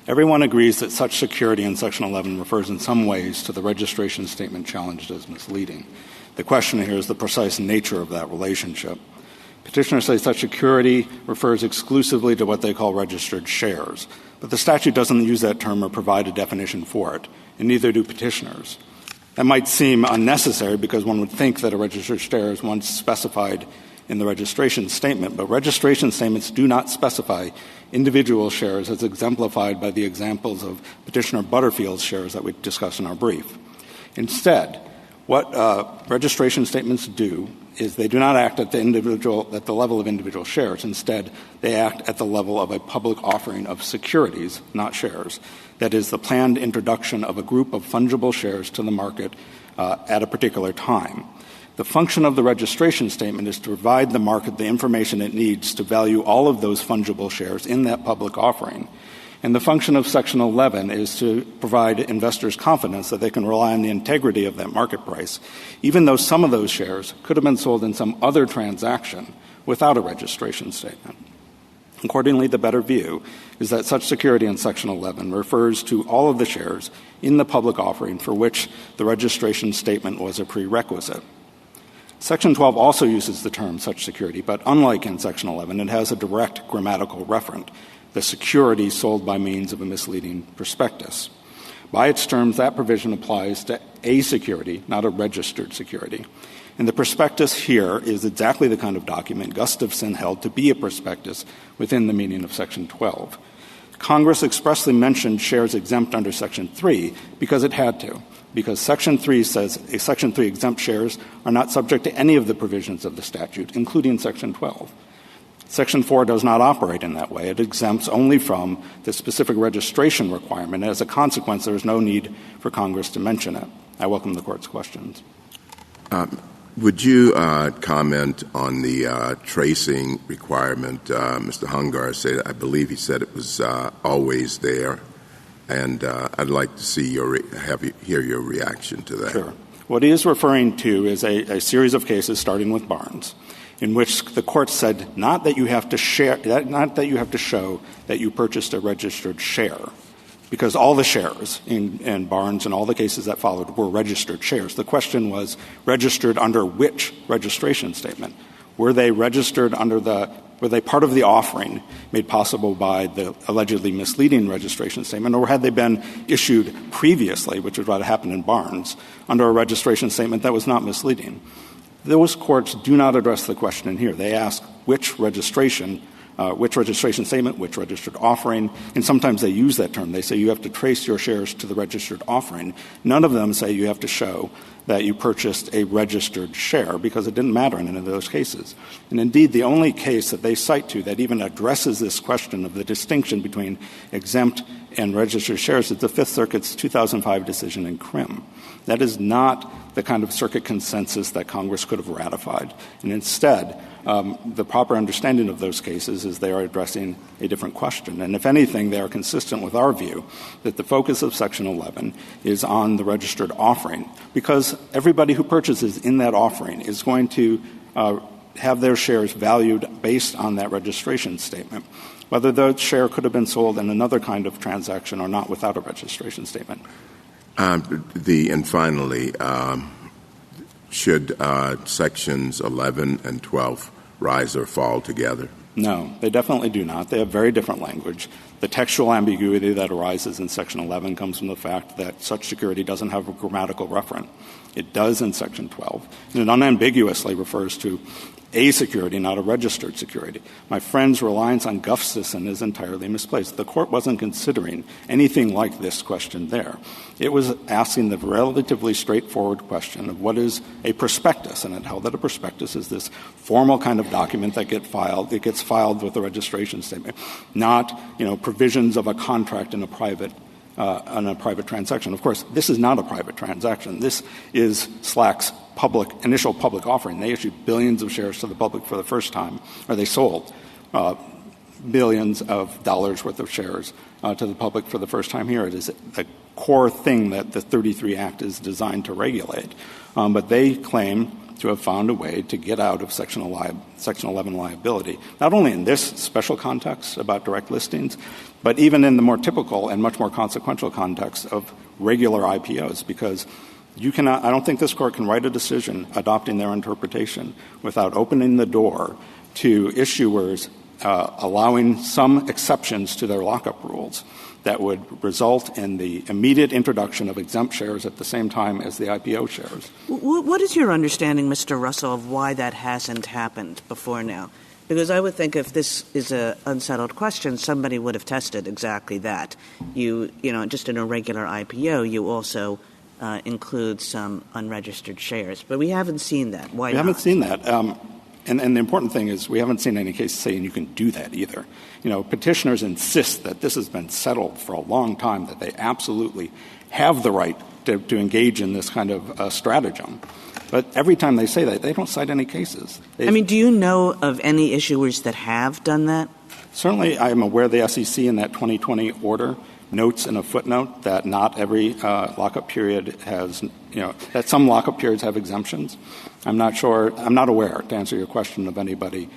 [SPEAKER 8] Everyone agrees that such security in Section 11 refers in some ways to the registration statement challenged as misleading. The question here is the precise nature of that relationship.
[SPEAKER 12] Petitioners say such security refers exclusively to what they call registered shares. But the statute doesn't use that term or provide a definition for it, and neither do petitioners. That might seem unnecessary because one would think that a registered share is once specified in the registration statement, but registration statements do not specify individual shares as exemplified by the examples of Petitioner Butterfield's shares that we discussed in our brief. Instead, what registration statements do is they do not act at the level of individual shares. Instead, they act at the level of a public offering of securities, not shares. That is, the planned introduction of a group of fungible shares to the market at a particular time. The function of the registration statement is to provide the market the information it needs to value all of those fungible shares in that public offering. And the function of Section 11 is to provide investors confidence that they can rely on the integrity of that market price, even though some of those shares could have been sold in some other transaction without a registration statement. Accordingly, the better view is that such security in Section 11 refers to all of the shares in the public offering for which the registration statement was a prerequisite. Section 12 also uses the term such security, but unlike in Section 11, it has a direct grammatical referent, the security sold by means of a misleading prospectus. By its terms, that provision applies to a security, not a registered security. And the prospectus here is exactly the kind of document Gustafson held to be a prospectus within the meaning of Section 12. Congress expressly mentioned shares exempt under Section 3 because it had to, because Section 3 says Section 3 exempt shares are not subject to any of the provisions of the statute, including Section 12. Section 4 does not operate in that way. It exempts only from the specific registration requirement. As a consequence, there is no need for Congress to mention it. I welcome the Court's questions.
[SPEAKER 3] Would you comment on the tracing requirement? Mr. Hungar said, I believe he said it was always there, and I'd like to see hear your reaction to that.
[SPEAKER 12] Sure. What he is referring to is a series of cases, starting with Barnes, in which the Court said not that you have to show that you purchased a registered share, because all the shares in Barnes and all the cases that followed were registered shares. The question was registered under which registration statement? Were they registered were they part of the offering made possible by the allegedly misleading registration statement, or had they been issued previously, which is what happened in Barnes, under a registration statement that was not misleading? Those courts do not address the question in here. They ask which registration statement, which registered offering, and sometimes they use that term. They say you have to trace your shares to the registered offering. None of them say you have to show that you purchased a registered share, because it didn't matter in any of those cases. And indeed, the only case that they cite to that even addresses this question of the distinction between exempt and registered shares is the Fifth Circuit's 2005 decision in Krim. That is not the kind of circuit consensus that Congress could have ratified. And instead, the proper understanding of those cases is they are addressing a different question. And if anything, they are consistent with our view that the focus of Section 11 is on the registered offering, because everybody who purchases in that offering is going to have their shares valued based on that registration statement, whether the share could have been sold in another kind of transaction or not without a registration statement.
[SPEAKER 3] And finally, should Sections 11 and 12 rise or fall together?
[SPEAKER 12] No, they definitely do not. They have very different language. The textual ambiguity that arises in Section 11 comes from the fact that such security doesn't have a grammatical referent. It does in Section 12. And it unambiguously refers to a security, not a registered security. My friend's reliance on Gustafson is entirely misplaced. The Court wasn't considering anything like this question there. It was asking the relatively straightforward question of what is a prospectus, and it held that a prospectus is this formal kind of document that gets filed with a registration statement, not, provisions of a contract in a private transaction. Of course, this is not a private transaction. This is Slack's initial public offering. They issued billions of shares to the public for the first time, or they sold billions of dollars worth of shares to the public for the first time here. It is a core thing that the 33 Act is designed to regulate. But they claim to have found a way to get out of Section 11 liability, not only in this special context about direct listings, but even in the more typical and much more consequential context of regular IPOs, because I don't think this Court can write a decision adopting their interpretation without opening the door to issuers allowing some exceptions to their lockup rules that would result in the immediate introduction of exempt shares at the same time as the IPO shares.
[SPEAKER 9] What is your understanding, Mr. Russell, of why that hasn't happened before now? Because I would think if this is an unsettled question, somebody would have tested exactly that. You know, just in a regular IPO, you also include some unregistered shares. But we haven't seen that. Why not?
[SPEAKER 12] We haven't seen that. And the important thing is we haven't seen any cases saying you can do that either. You know, petitioners insist that this has been settled for a long time, that they absolutely have the right to engage in this kind of stratagem. But every time they say that, they don't cite any cases.
[SPEAKER 9] Do you know of any issuers that have done that?
[SPEAKER 12] Certainly, I am aware the SEC in that 2020 order notes in a footnote that not every lockup period has, that some lockup periods have exemptions. I'm not aware, to answer your question, of anybody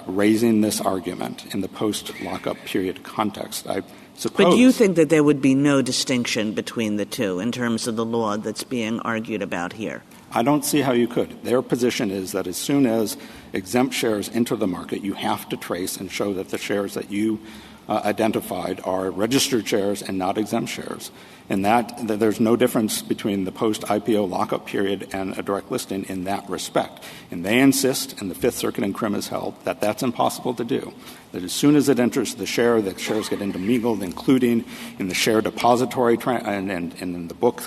[SPEAKER 12] raising this argument in the post-lockup period context. I suppose.
[SPEAKER 9] But do you think that there would be no distinction between the two in terms of the law that's being argued about here?
[SPEAKER 12] I don't see how you could. Their position is that as soon as exempt shares enter the market, you have to trace and show that the shares that you identified are registered shares and not exempt shares. And that there's no difference between the post-IPO lockup period and a direct listing in that respect. And they insist, and the Fifth Circuit in Crim has held, that that's impossible to do. That as soon as it enters the share shares get intermingled, including in the share depository and in the book,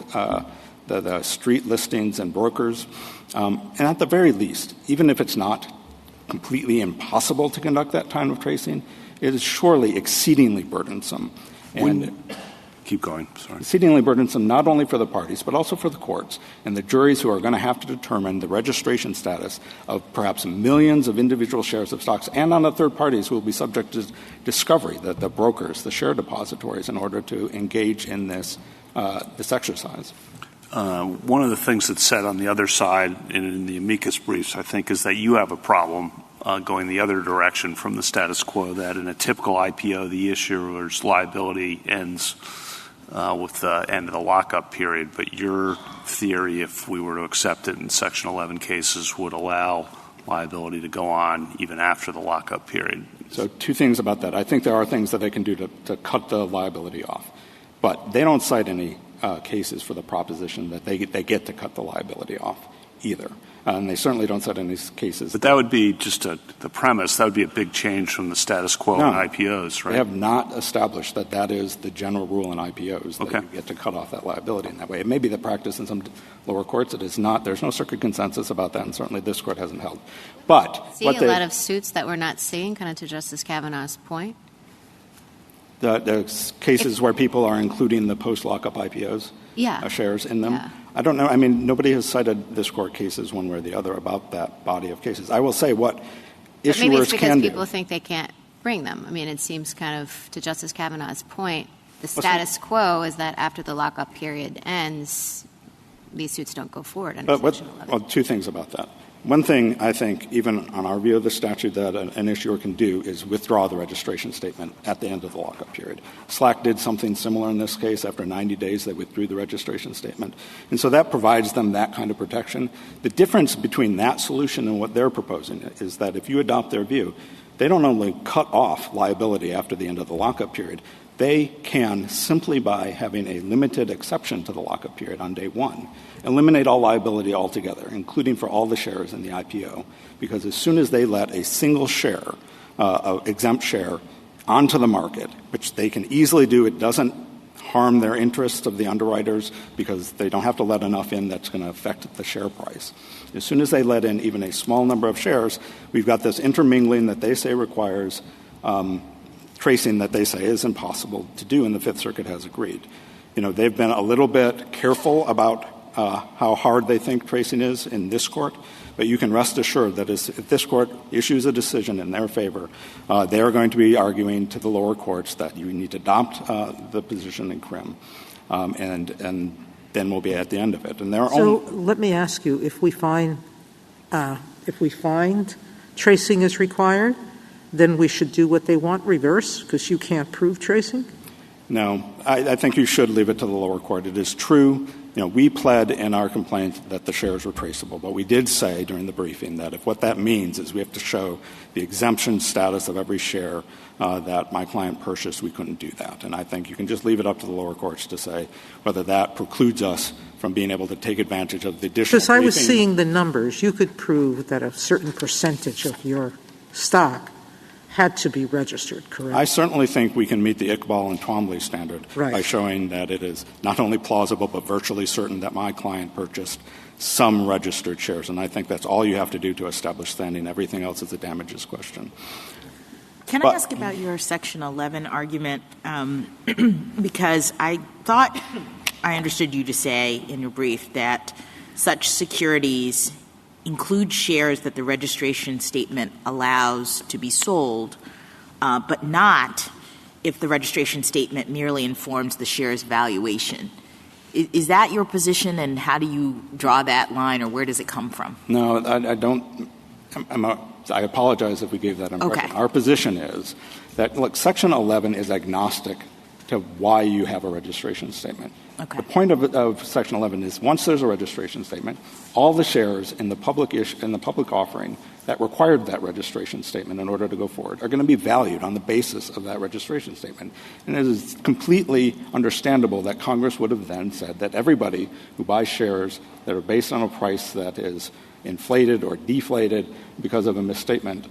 [SPEAKER 12] the street listings and brokers. And at the very least, even if it's not completely impossible to conduct that kind of tracing, it is surely exceedingly burdensome.
[SPEAKER 8] Keep going. Sorry.
[SPEAKER 12] Exceedingly burdensome not only for the parties, but also for the courts and the juries who are going to have to determine the registration status of perhaps millions of individual shares of stocks, and on the third parties who will be subject to discovery, the brokers, the share depositories, in order to engage in this exercise.
[SPEAKER 8] One of the things that's said on the other side in the amicus briefs, I think, is that you have a problem going the other direction from the status quo, that in a typical IPO, the issuer's liability ends with the end of the lockup period. But your theory, if we were to accept it in Section 11 cases, would allow liability to go on even after the lockup period.
[SPEAKER 12] So two things about that. I think there are things that they can do to cut the liability off. But they don't cite any cases for the proposition that they get to cut the liability off either. And they certainly don't cite any cases.
[SPEAKER 8] But that would be just the premise. That would be a big change from the status quo in IPOs, right?
[SPEAKER 12] They have not established that is the general rule in IPOs, that you get to cut off that liability in that way. It may be the practice in some lower courts. It is not. There's no circuit consensus about that, and certainly this Court hasn't held. But
[SPEAKER 10] a lot of suits that we're not seeing, kind of to Justice Kavanaugh's point?
[SPEAKER 12] The cases where people are including the post-lockup IPOs shares in them.
[SPEAKER 10] Yeah.
[SPEAKER 12] I don't know. I mean, nobody has cited this Court cases one way or the other about that body of cases. I will say what issuers
[SPEAKER 10] maybe it's because
[SPEAKER 12] can do.
[SPEAKER 10] people think they can't bring them. I mean, it seems kind of, to Justice Kavanaugh's point, the status quo is that after the lockup period ends, these suits don't go forward under Section 11.
[SPEAKER 12] Well, two things about that. One thing I think, even on our view of the statute, that an issuer can do is withdraw the registration statement at the end of the lockup period. Slack did something similar in this case. After 90 days, they withdrew the registration statement. And so that provides them that kind of protection. The difference between that solution and what they're proposing is that if you adopt their view, they don't only cut off liability after the end of the lockup period, they can, simply by having a limited exception to the lockup period on day one, eliminate all liability altogether, including for all the shares in the IPO, because as soon as they let a single share, exempt share, onto the market, which they can easily do, it doesn't harm their interests of the underwriters because they don't have to let enough in that's going to affect the share price. As soon as they let in even a small number of shares, we've got this intermingling that they say requires tracing that they say is impossible to do, and the Fifth Circuit has agreed. They've been a little bit careful about how hard they think tracing is in this Court, but you can rest assured that if this Court issues a decision in their favor, they are going to be arguing to the lower courts that you need to adopt the position in Crim, and then we'll be at the end of it. And
[SPEAKER 5] let me ask you: if we find tracing is required, then we should do what they want, reverse, because you can't prove tracing?
[SPEAKER 12] No, I think you should leave it to the lower court. It is true we pled in our complaint that the shares were traceable, but we did say during the briefing that if what that means is we have to show the exemption status of every share that my client purchased, we couldn't do that. And I think you can just leave it up to the lower courts to say whether that precludes us from being able to take advantage of the additional
[SPEAKER 5] Because I was
[SPEAKER 12] briefing.
[SPEAKER 5] seeing the numbers. You could prove that a certain percentage of your stock had to be registered, correct?
[SPEAKER 12] I certainly think we can meet the Iqbal and Twombly standard by showing that it is not only plausible but virtually certain that my client purchased some registered shares. And I think that's all you have to do to establish standing. Everything else is a damages question.
[SPEAKER 4] Can I ask about your Section 11 argument? Because I thought I understood you to say in your brief that such securities include shares that the registration statement allows to be sold, but not if the registration statement merely informs the share's valuation. Is that your position, and how do you draw that line, or where does it come from?
[SPEAKER 12] No, I don't. I apologize if we gave that impression.
[SPEAKER 4] Okay.
[SPEAKER 12] Our position is that, look, Section 11 is agnostic to why you have a registration statement.
[SPEAKER 4] Okay.
[SPEAKER 12] The point of Section 11 is once there's a registration statement, all the shares in the public offering that required that registration statement in order to go forward are going to be valued on the basis of that registration statement. And it is completely understandable that Congress would have then said that everybody who buys shares that are based on a price that is inflated or deflated because of a misstatement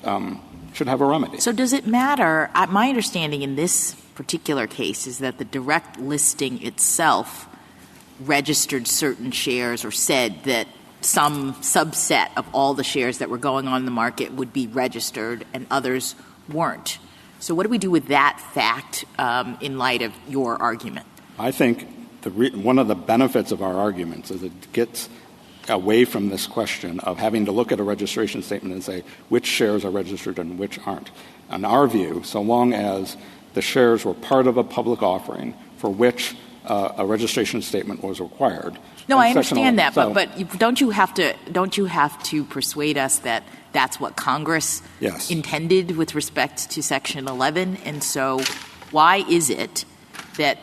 [SPEAKER 12] should have a remedy.
[SPEAKER 4] So does it matter? My understanding in this particular case is that the direct listing itself registered certain shares or said that some subset of all the shares that were going on in the market would be registered and others weren't. So what do we do with that fact in light of your argument?
[SPEAKER 12] I think one of the benefits of our arguments is it gets away from this question of having to look at a registration statement and say which shares are registered and which aren't. In our view, so long as the shares were part of a public offering for which a registration statement was required.
[SPEAKER 4] No, I understand that, but don't you have to persuade us that that's what Congress intended with respect to Section 11? And so why is it that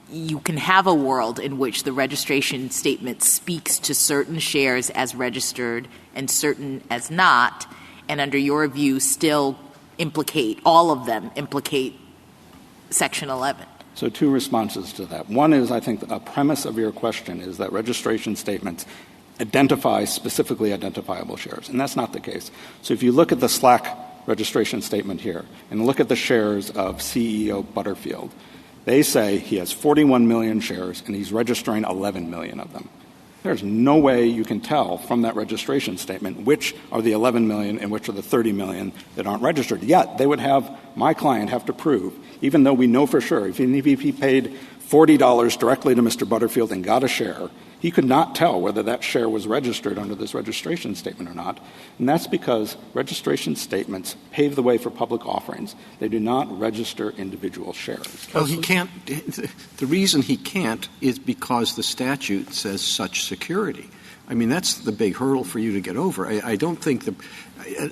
[SPEAKER 4] you can have a world in which the registration statement speaks to certain shares as registered and certain as not, and under your view still all of them implicate Section 11?
[SPEAKER 12] So two responses to that. One is, I think, a premise of your question is that registration statements identify specifically identifiable shares, and that's not the case. So if you look at the Slack registration statement here and look at the shares of CEO Butterfield, they say he has 41 million shares and he's registering 11 million of them. There's no way you can tell from that registration statement which are the 11 million and which are the 30 million that aren't registered. Yet they would have my client have to prove, even though we know for sure, if he paid $40 directly to Mr. Butterfield and got a share, he could not tell whether that share was registered under this registration statement or not. And that's because registration statements pave the way for public offerings. They do not register individual shares.
[SPEAKER 11] Well, he can't. The reason he can't is because the statute says such security. I mean, that's the big hurdle for you to get over. I don't think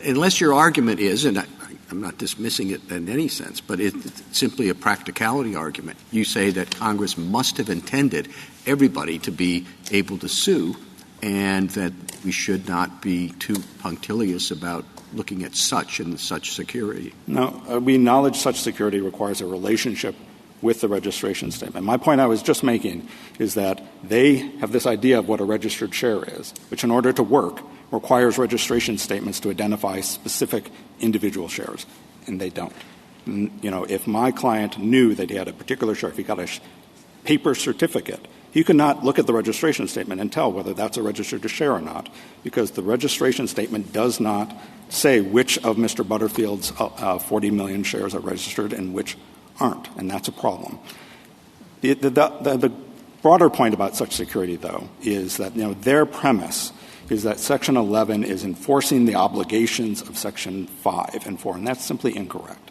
[SPEAKER 11] unless your argument is, and I'm not dismissing it in any sense, but it's simply a practicality argument. You say that Congress must have intended everybody to be able to sue and that we should not be too punctilious about looking at such and such security.
[SPEAKER 12] No, we acknowledge such security requires a relationship with the registration statement. My point I was just making is that they have this idea of what a registered share is, which in order to work requires registration statements to identify specific individual shares, and they don't. If my client knew that he had a particular share, if he got a paper certificate, he could not look at the registration statement and tell whether that's a registered share or not, because the registration statement does not say which of Mr. Butterfield's 40 million shares are registered and which aren't, and that's a problem. The broader point about such security, though, is that their premise is that Section 11 is enforcing the obligations of Section 5 and 4, and that's simply incorrect.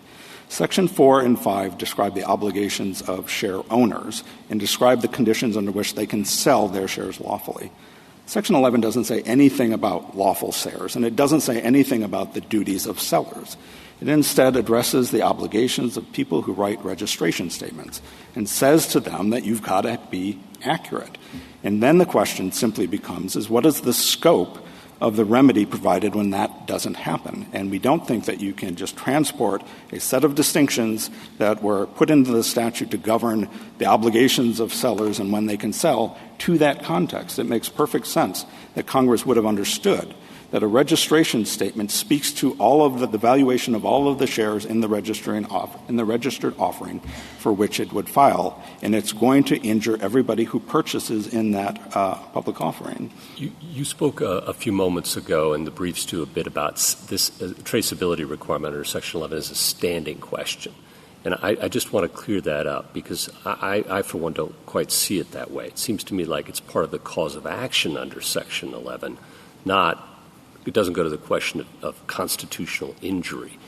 [SPEAKER 12] Section 4 and 5 describe the obligations of share owners and describe the conditions under which they can sell their shares lawfully. Section 11 doesn't say anything about lawful shares, and it doesn't say anything about the duties of sellers. It instead addresses the obligations of people who write registration statements and says to them that you've got to be accurate. And then the question simply becomes is what is the scope of the remedy provided when that doesn't happen? And we don't think that you can just transport a set of distinctions that were put into the statute to govern the obligations of sellers and when they can sell to that context. It makes perfect sense that Congress would have understood that a registration statement speaks to all of the valuation of all of the shares in the registered offering for which it would file, and it's going to injure everybody who purchases in that public offering.
[SPEAKER 6] You spoke a few moments ago in the briefs too a bit about this traceability requirement under Section 11 as a standing question. And I just want to clear that up because I, for one, don't quite see it that way. It seems to me like it's part of the cause of action under Section 11, it doesn't go to the question of constitutional injury,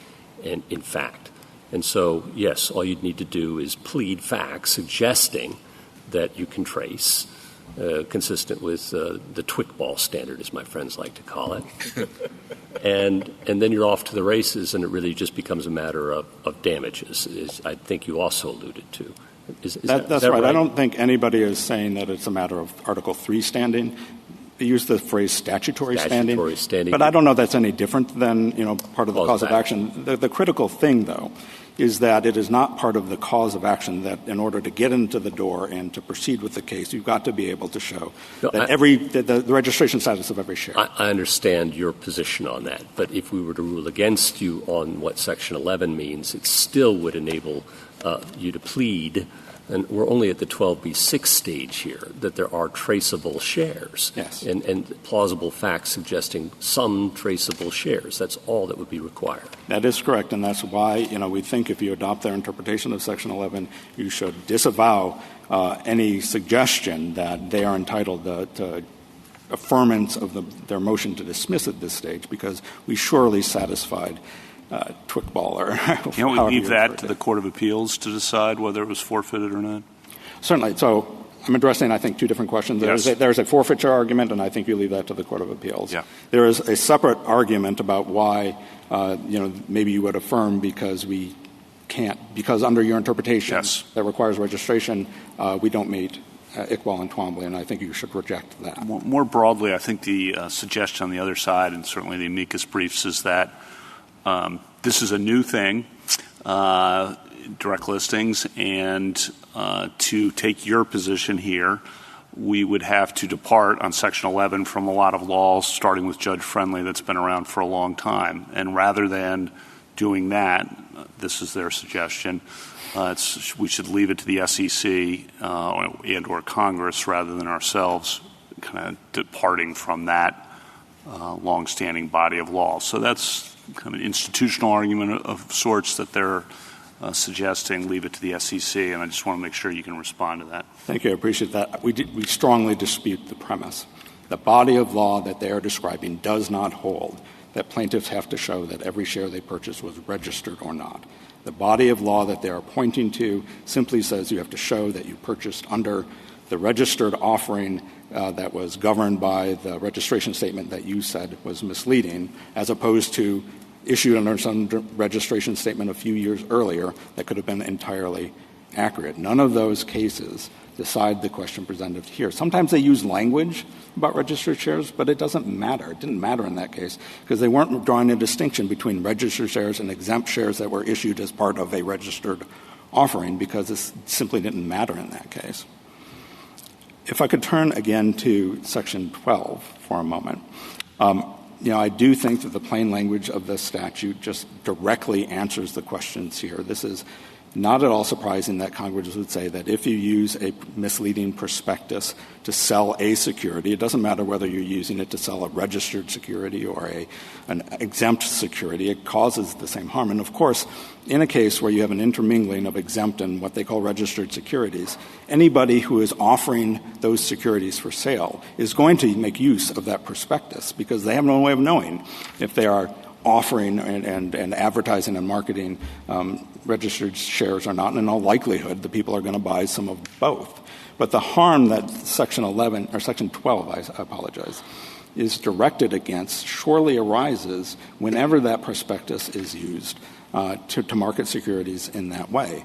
[SPEAKER 6] and in fact. And so, yes, all you'd need to do is plead facts suggesting that you can trace, consistent with the Twickball standard, as my friends like to call it. and then you're off to the races, and it really just becomes a matter of damages, as I think you also alluded to. Is
[SPEAKER 12] that's
[SPEAKER 6] that
[SPEAKER 12] right. I don't think anybody is saying that it's a matter of Article 3 standing. They use the phrase statutory standing. But I don't know that's any different than, part of the cause of action. The critical thing, though, is that it is not part of the cause of action that in order to get into the door and to proceed with the case, you've got to be able to show that the registration status of every share.
[SPEAKER 6] I understand your position on that. But if we were to rule against you on what Section 11 means, it still would enable you to plead, and we're only at the 12b6 stage here, that there are traceable shares.
[SPEAKER 12] Yes.
[SPEAKER 6] And plausible facts suggesting some traceable shares. That's all that would be required.
[SPEAKER 12] That is correct, and that's why, we think if you adopt their interpretation of Section 11, you should disavow any suggestion that they are entitled to affirmance of their motion to dismiss at this stage, because we surely satisfied Twickball or
[SPEAKER 8] Can't we leave that to the Court of Appeals to decide whether it was forfeited or not?
[SPEAKER 12] Certainly. So I'm addressing, I think, two different questions.
[SPEAKER 8] Yes.
[SPEAKER 12] There's a forfeiture argument, and I think you leave that to the Court of Appeals.
[SPEAKER 8] Yeah.
[SPEAKER 12] There is a separate argument about why, maybe you would affirm because we can't, because under your interpretation that requires registration, we don't meet Iqbal and Twombly, and I think you should reject that.
[SPEAKER 8] More broadly, I think the suggestion on the other side, and certainly the amicus briefs, is that this is a new thing, direct listings, and to take your position here, we would have to depart on Section 11 from a lot of laws, starting with Judge Friendly, that's been around for a long time. And rather than doing that, this is their suggestion, we should leave it to the SEC and or Congress rather than ourselves kind of departing from that longstanding body of law. So that's kind of an institutional argument of sorts that they're suggesting leave it to the SEC, and I just want to make sure you can respond to that.
[SPEAKER 12] Thank you. I appreciate that. We strongly dispute the premise. The body of law that they are describing does not hold that plaintiffs have to show that every share they purchased was registered or not. The body of law that they are pointing to simply says you have to show that you purchased under the registered offering that was governed by the registration statement that you said was misleading, as opposed to issued under some registration statement a few years earlier that could have been entirely accurate. None of those cases decide the question presented here. Sometimes they use language about registered shares, but it doesn't matter. It didn't matter in that case because they weren't drawing a distinction between registered shares and exempt shares that were issued as part of a registered offering because it simply didn't matter in that case. If I could turn again to Section 12 for a moment. I do think that the plain language of the statute just directly answers the questions here. This is not at all surprising that Congress would say that if you use a misleading prospectus to sell a security, it doesn't matter whether you're using it to sell a registered security or an exempt security, it causes the same harm. And, of course, in a case where you have an intermingling of exempt and what they call registered securities, anybody who is offering those securities for sale is going to make use of that prospectus because they have no way of knowing if they are offering and advertising and marketing registered shares or not, and in all likelihood the people are going to buy some of both. But the harm that Section 11 or Section 12, I apologize, is directed against surely arises whenever that prospectus is used to market securities in that way.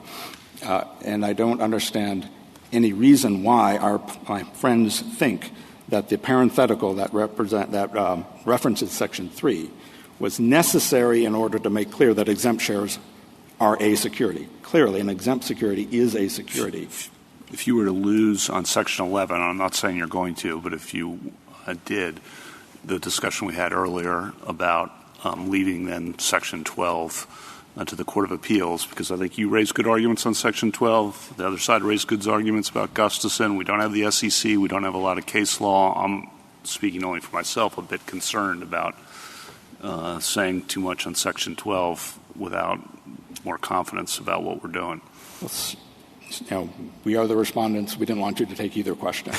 [SPEAKER 12] And I don't understand any reason why my friends think that the parenthetical that references Section 3 was necessary in order to make clear that exempt shares are a security. Clearly, an exempt security is a security.
[SPEAKER 8] If you were to lose on Section 11, I'm not saying you're going to, but if you did, the discussion we had earlier about leaving then Section 12 to the Court of Appeals, because I think you raised good arguments on Section 12. The other side raised good arguments about Gustafson. We don't have the SEC. We don't have a lot of case law. I'm speaking only for myself, a bit concerned about saying too much on Section 12 without more confidence about what we're doing.
[SPEAKER 12] We are the respondents. We didn't want you to take either question.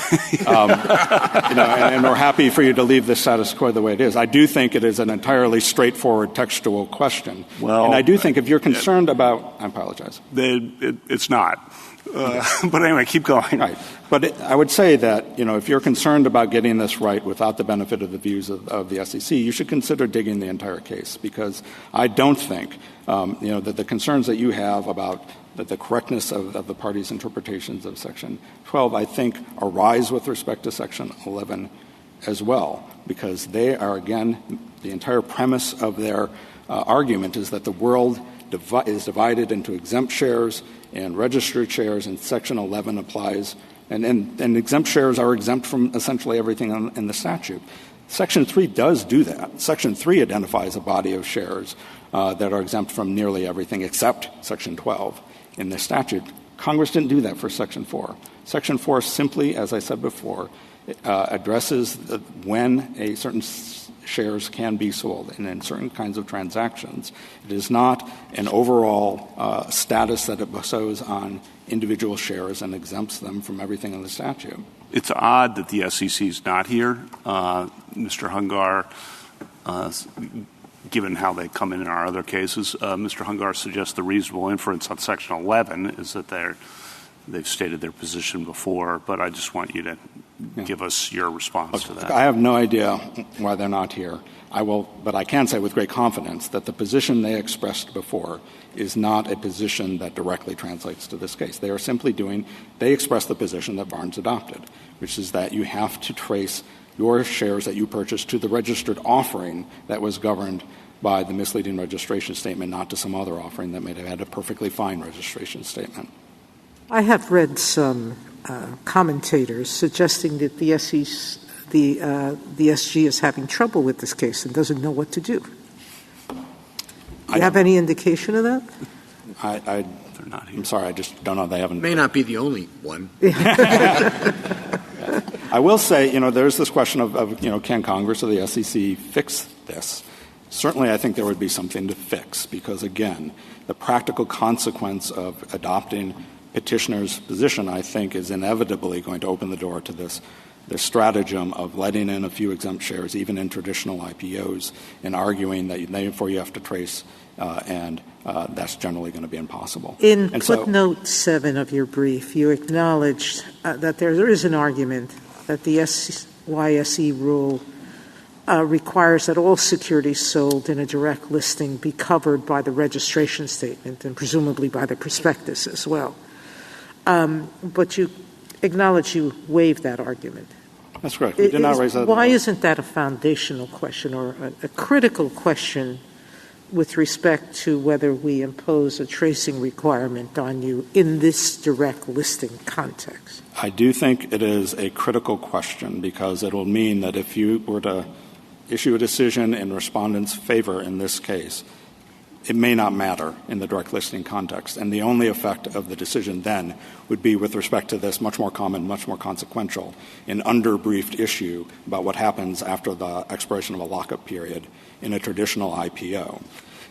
[SPEAKER 12] And we're happy for you to leave the status quo the way it is. I do think it is an entirely straightforward textual question.
[SPEAKER 8] Well,
[SPEAKER 12] and I do think if you're concerned about – I apologize.
[SPEAKER 8] It's not. But anyway, keep going.
[SPEAKER 12] Right. But I would say that, if you're concerned about getting this right without the benefit of the views of the SEC, you should consider digging the entire case, because I don't think, that the concerns that you have about the correctness of the parties' interpretations of Section 12, I think, arise with respect to Section 11 as well, because they are, again, the entire premise of their argument is that the world is divided into exempt shares and registered shares, and Section 11 applies. And exempt shares are exempt from essentially everything in the statute. Section 3 does do that. Section 3 identifies a body of shares that are exempt from nearly everything except Section 12 in the statute. Congress didn't do that for Section 4. Section 4 simply, as I said before, addresses when a certain shares can be sold and in certain kinds of transactions. It is not an overall status that it bestows on individual shares and exempts them from everything in the statute.
[SPEAKER 8] It's odd that the SEC is not here. Mr. Hungar, given how they come in our other cases, Mr. Hungar suggests the reasonable inference on Section 11 is that they've stated their position before, but I just want you to give us your response to that.
[SPEAKER 12] I have no idea why they're not here. But I can say with great confidence that the position they expressed before is not a position that directly translates to this case. They are simply they expressed the position that Barnes adopted, which is that you have to trace your shares that you purchased to the registered offering that was governed by the misleading registration statement, not to some other offering that may have had a perfectly fine registration statement.
[SPEAKER 5] I have read some commentators suggesting that the SG is having trouble with this case and doesn't know what to do. Do you have any indication of that?
[SPEAKER 12] They're not here. I'm sorry, I just don't know. They haven't.
[SPEAKER 11] May not be the only one.
[SPEAKER 12] I will say, there's this question of can Congress or the SEC fix this? Certainly, I think there would be something to fix because, again, the practical consequence of adopting petitioner's position, I think, is inevitably going to open the door to this stratagem of letting in a few exempt shares, even in traditional IPOs, and arguing that therefore you have to trace, and that's generally going to be impossible.
[SPEAKER 5] In footnote 7 of your brief, you acknowledged that there is an argument that the SYSE rule requires that all securities sold in a direct listing be covered by the registration statement and presumably by the prospectus as well. But you acknowledge you waived that argument.
[SPEAKER 12] That's correct. We did not raise that.
[SPEAKER 5] Why isn't that a foundational question or a critical question with respect to whether we impose a tracing requirement on you in this direct listing context?
[SPEAKER 12] I do think it is a critical question because it will mean that if you were to issue a decision in respondent's favor in this case, it may not matter in the direct listing context. And the only effect of the decision then would be with respect to this much more common, much more consequential, and under-briefed issue about what happens after the expiration of a lockup period in a traditional IPO.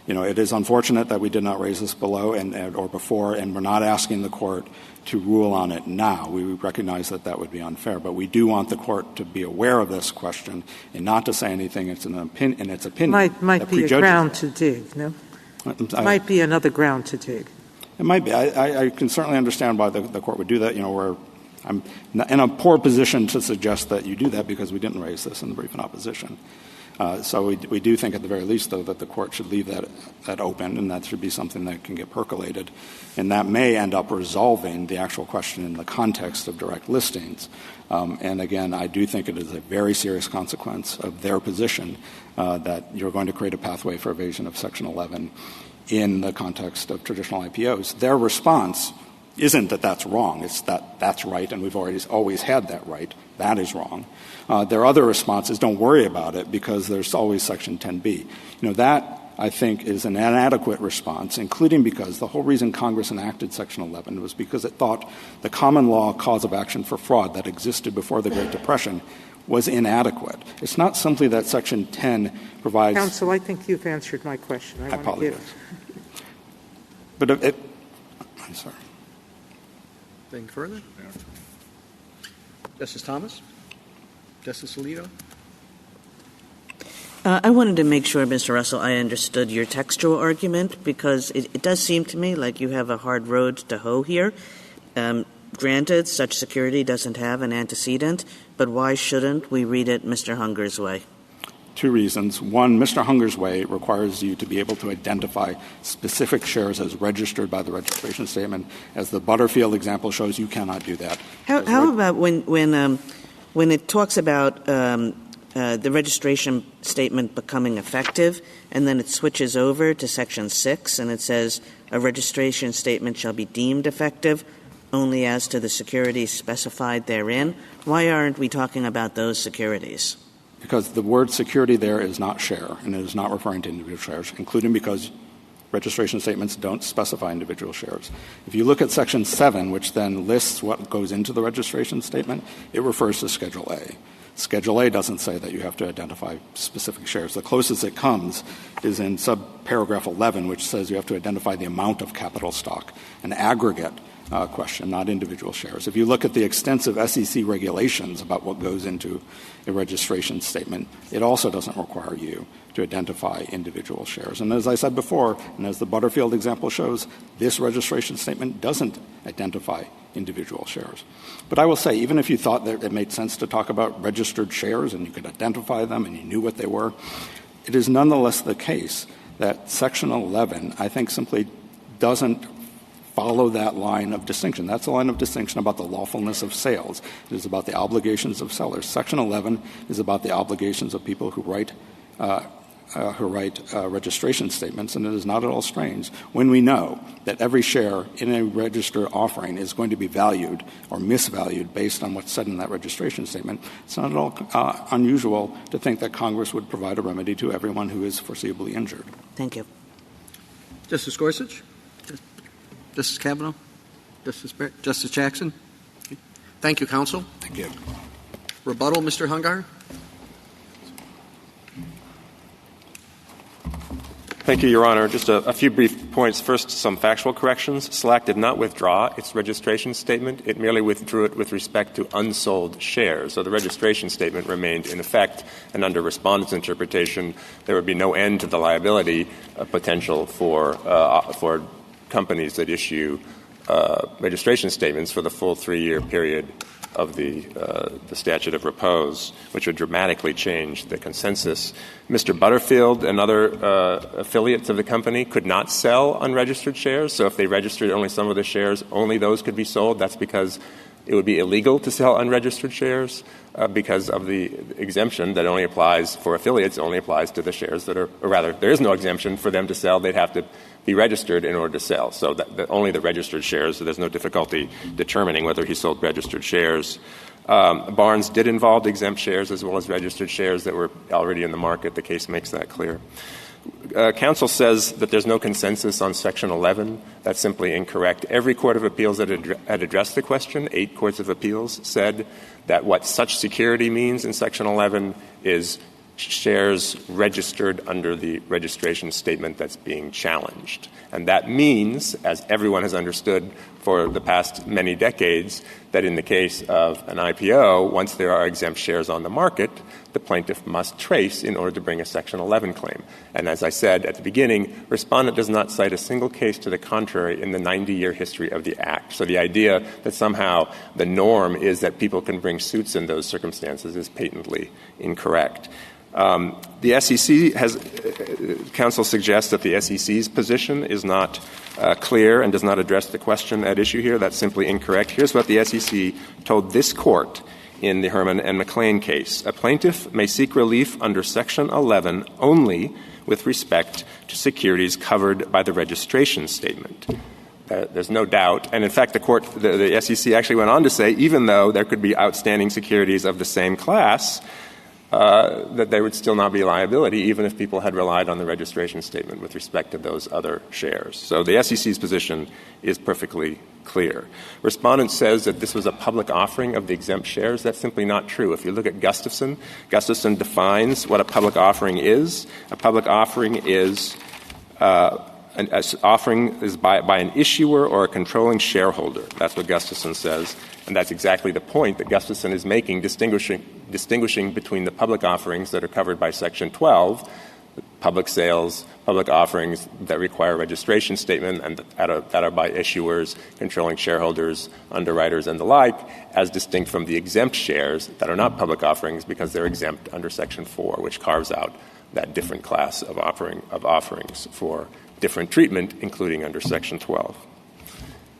[SPEAKER 12] It is unfortunate that we did not raise this below or before, and we're not asking the court to rule on it now. We recognize that would be unfair, but we do want the court to be aware of this question and not to say anything in its opinion.
[SPEAKER 5] Might be a ground to dig, no? Might be another ground to dig.
[SPEAKER 12] It might be. I can certainly understand why the court would do that. I'm in a poor position to suggest that you do that because we didn't raise this in the brief in opposition. So we do think at the very least, though, that the court should leave that open, and that should be something that can get percolated. And that may end up resolving the actual question in the context of direct listings. And again, I do think it is a very serious consequence of their position that you're going to create a pathway for evasion of Section 11 in the context of traditional IPOs. Their response isn't that that's wrong. It's that that's right, and we've always had that right. That is wrong. Their other response is don't worry about it because there's always Section 10b. That, I think, is an inadequate response, including because the whole reason Congress enacted Section 11 was because it thought the common law cause of action for fraud that existed before the Great Depression was inadequate. It's not simply that Section 10 provides—
[SPEAKER 5] Counsel, I think you've answered my question.
[SPEAKER 12] I apologize. But I'm sorry.
[SPEAKER 11] Anything further? Justice Thomas? Justice Alito?
[SPEAKER 9] I wanted to make sure, Mr. Russell, I understood your textual argument because it does seem to me like you have a hard road to hoe here. Granted, such security doesn't have an antecedent, but why shouldn't we read it Mr. Hunger's way?
[SPEAKER 12] Two reasons. One, Mr. Hunger's way requires you to be able to identify specific shares as registered by the registration statement. As the Butterfield example shows, you cannot do that.
[SPEAKER 9] How about when it talks about the registration statement becoming effective, and then it switches over to Section 6, and it says a registration statement shall be deemed effective only as to the securities specified therein? Why aren't we talking about those securities?
[SPEAKER 12] Because the word security there is not share, and it is not referring to individual shares, including because registration statements don't specify individual shares. If you look at Section 7, which then lists what goes into the registration statement, it refers to Schedule A. Schedule A doesn't say that you have to identify specific shares. The closest it comes is in subparagraph 11, which says you have to identify the amount of capital stock, an aggregate question, not individual shares. If you look at the extensive SEC regulations about what goes into a registration statement, it also doesn't require you to identify individual shares. And as I said before, and as the Butterfield example shows, this registration statement doesn't identify individual shares. But I will say, even if you thought that it made sense to talk about registered shares and you could identify them and you knew what they were, it is nonetheless the case that Section 11, I think, simply doesn't follow that line of distinction. That's a line of distinction about the lawfulness of sales. It is about the obligations of sellers. Section 11 is about the obligations of people who write registration statements, and it is not at all strange when we know that every share in a registered offering is going to be valued or misvalued based on what's said in that registration statement. It's not at all unusual to think that Congress would provide a remedy to everyone who is foreseeably injured.
[SPEAKER 9] Thank you.
[SPEAKER 11] Justice Gorsuch? Justice Kavanaugh? Justice Jackson? Thank you, counsel.
[SPEAKER 3] Thank you.
[SPEAKER 11] Rebuttal, Mr. Hungar?
[SPEAKER 2] Thank you, Your Honor. Just a few brief points. First, some factual corrections. SLAC did not withdraw its registration statement. It merely withdrew it with respect to unsold shares. So the registration statement remained in effect, and under respondents' interpretation, there would be no end to the liability potential for companies that issue registration statements for the full 3-year period of the statute of repose, which would dramatically change the consensus. Mr. Butterfield and other affiliates of the company could not sell unregistered shares. So if they registered only some of the shares, only those could be sold. That's because it would be illegal to sell unregistered shares because of the exemption that only applies for affiliates, only applies to the shares that are, or rather, there is no exemption for them to sell. They'd have to be registered in order to sell. So only the registered shares, so there's no difficulty determining whether he sold registered shares. Barnes did involve exempt shares as well as registered shares that were already in the market. The case makes that clear. Counsel says that there's no consensus on Section 11. That's simply incorrect. Every court of appeals that had addressed the question, 8 courts of appeals, said that what such security means in Section 11 is shares registered under the registration statement that's being challenged. And that means, as everyone has understood for the past many decades, that in the case of an IPO, once there are exempt shares on the market, the plaintiff must trace in order to bring a Section 11 claim. And as I said at the beginning, respondent does not cite a single case to the contrary in the 90-year history of the Act. So the idea that somehow the norm is that people can bring suits in those circumstances is patently incorrect. The SEC has counsel suggests that the SEC's position is not clear and does not address the question at issue here. That's simply incorrect. Here's what the SEC told this court in the Herman and McLean case. A plaintiff may seek relief under Section 11 only with respect to securities covered by the registration statement. There's no doubt. And in fact, the SEC actually went on to say, even though there could be outstanding securities of the same class, that there would still not be liability, even if people had relied on the registration statement with respect to those other shares. So the SEC's position is perfectly clear. Respondent says that this was a public offering of the exempt shares. That's simply not true. If you look at Gustafson defines what a public offering is. A public offering is an offering is by an issuer or a controlling shareholder. That's what Gustafson says. And that's exactly the point that Gustafson is making, distinguishing between the public offerings that are covered by Section 12, public sales, public offerings that require registration statement and that are by issuers, controlling shareholders, underwriters, and the like, as distinct from the exempt shares that are not public offerings because they're exempt under Section 4, which carves out that different class of offerings for different treatment, including under Section 12.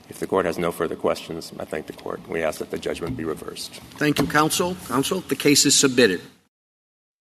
[SPEAKER 2] If the Court has no further questions, I thank the Court. We ask that the judgment be reversed.
[SPEAKER 11] Thank you, Counsel. Counsel, the case is submitted.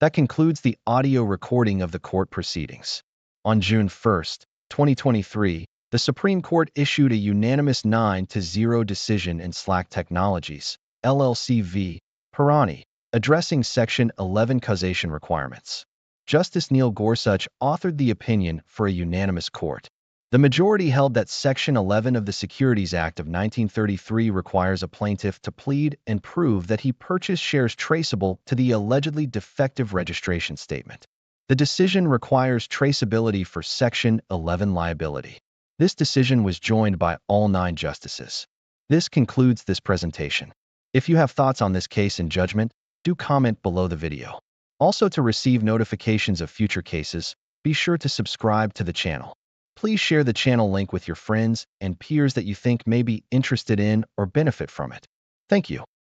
[SPEAKER 1] That concludes the audio recording of the court proceedings. On June 1, 2023, the Supreme Court issued a unanimous 9-0 decision in Slack Technologies, LLC v. Pirani, addressing Section 11 causation requirements. Justice Neil Gorsuch authored the opinion for a unanimous court. The majority held that Section 11 of the Securities Act of 1933 requires a plaintiff to plead and prove that he purchased shares traceable to the allegedly defective registration statement. The decision requires traceability for Section 11 liability. This decision was joined by all 9 justices. This concludes this presentation. If you have thoughts on this case and judgment, do comment below the video. Also, to receive notifications of future cases, be sure to subscribe to the channel. Please share the channel link with your friends and peers that you think may be interested in or benefit from it. Thank you.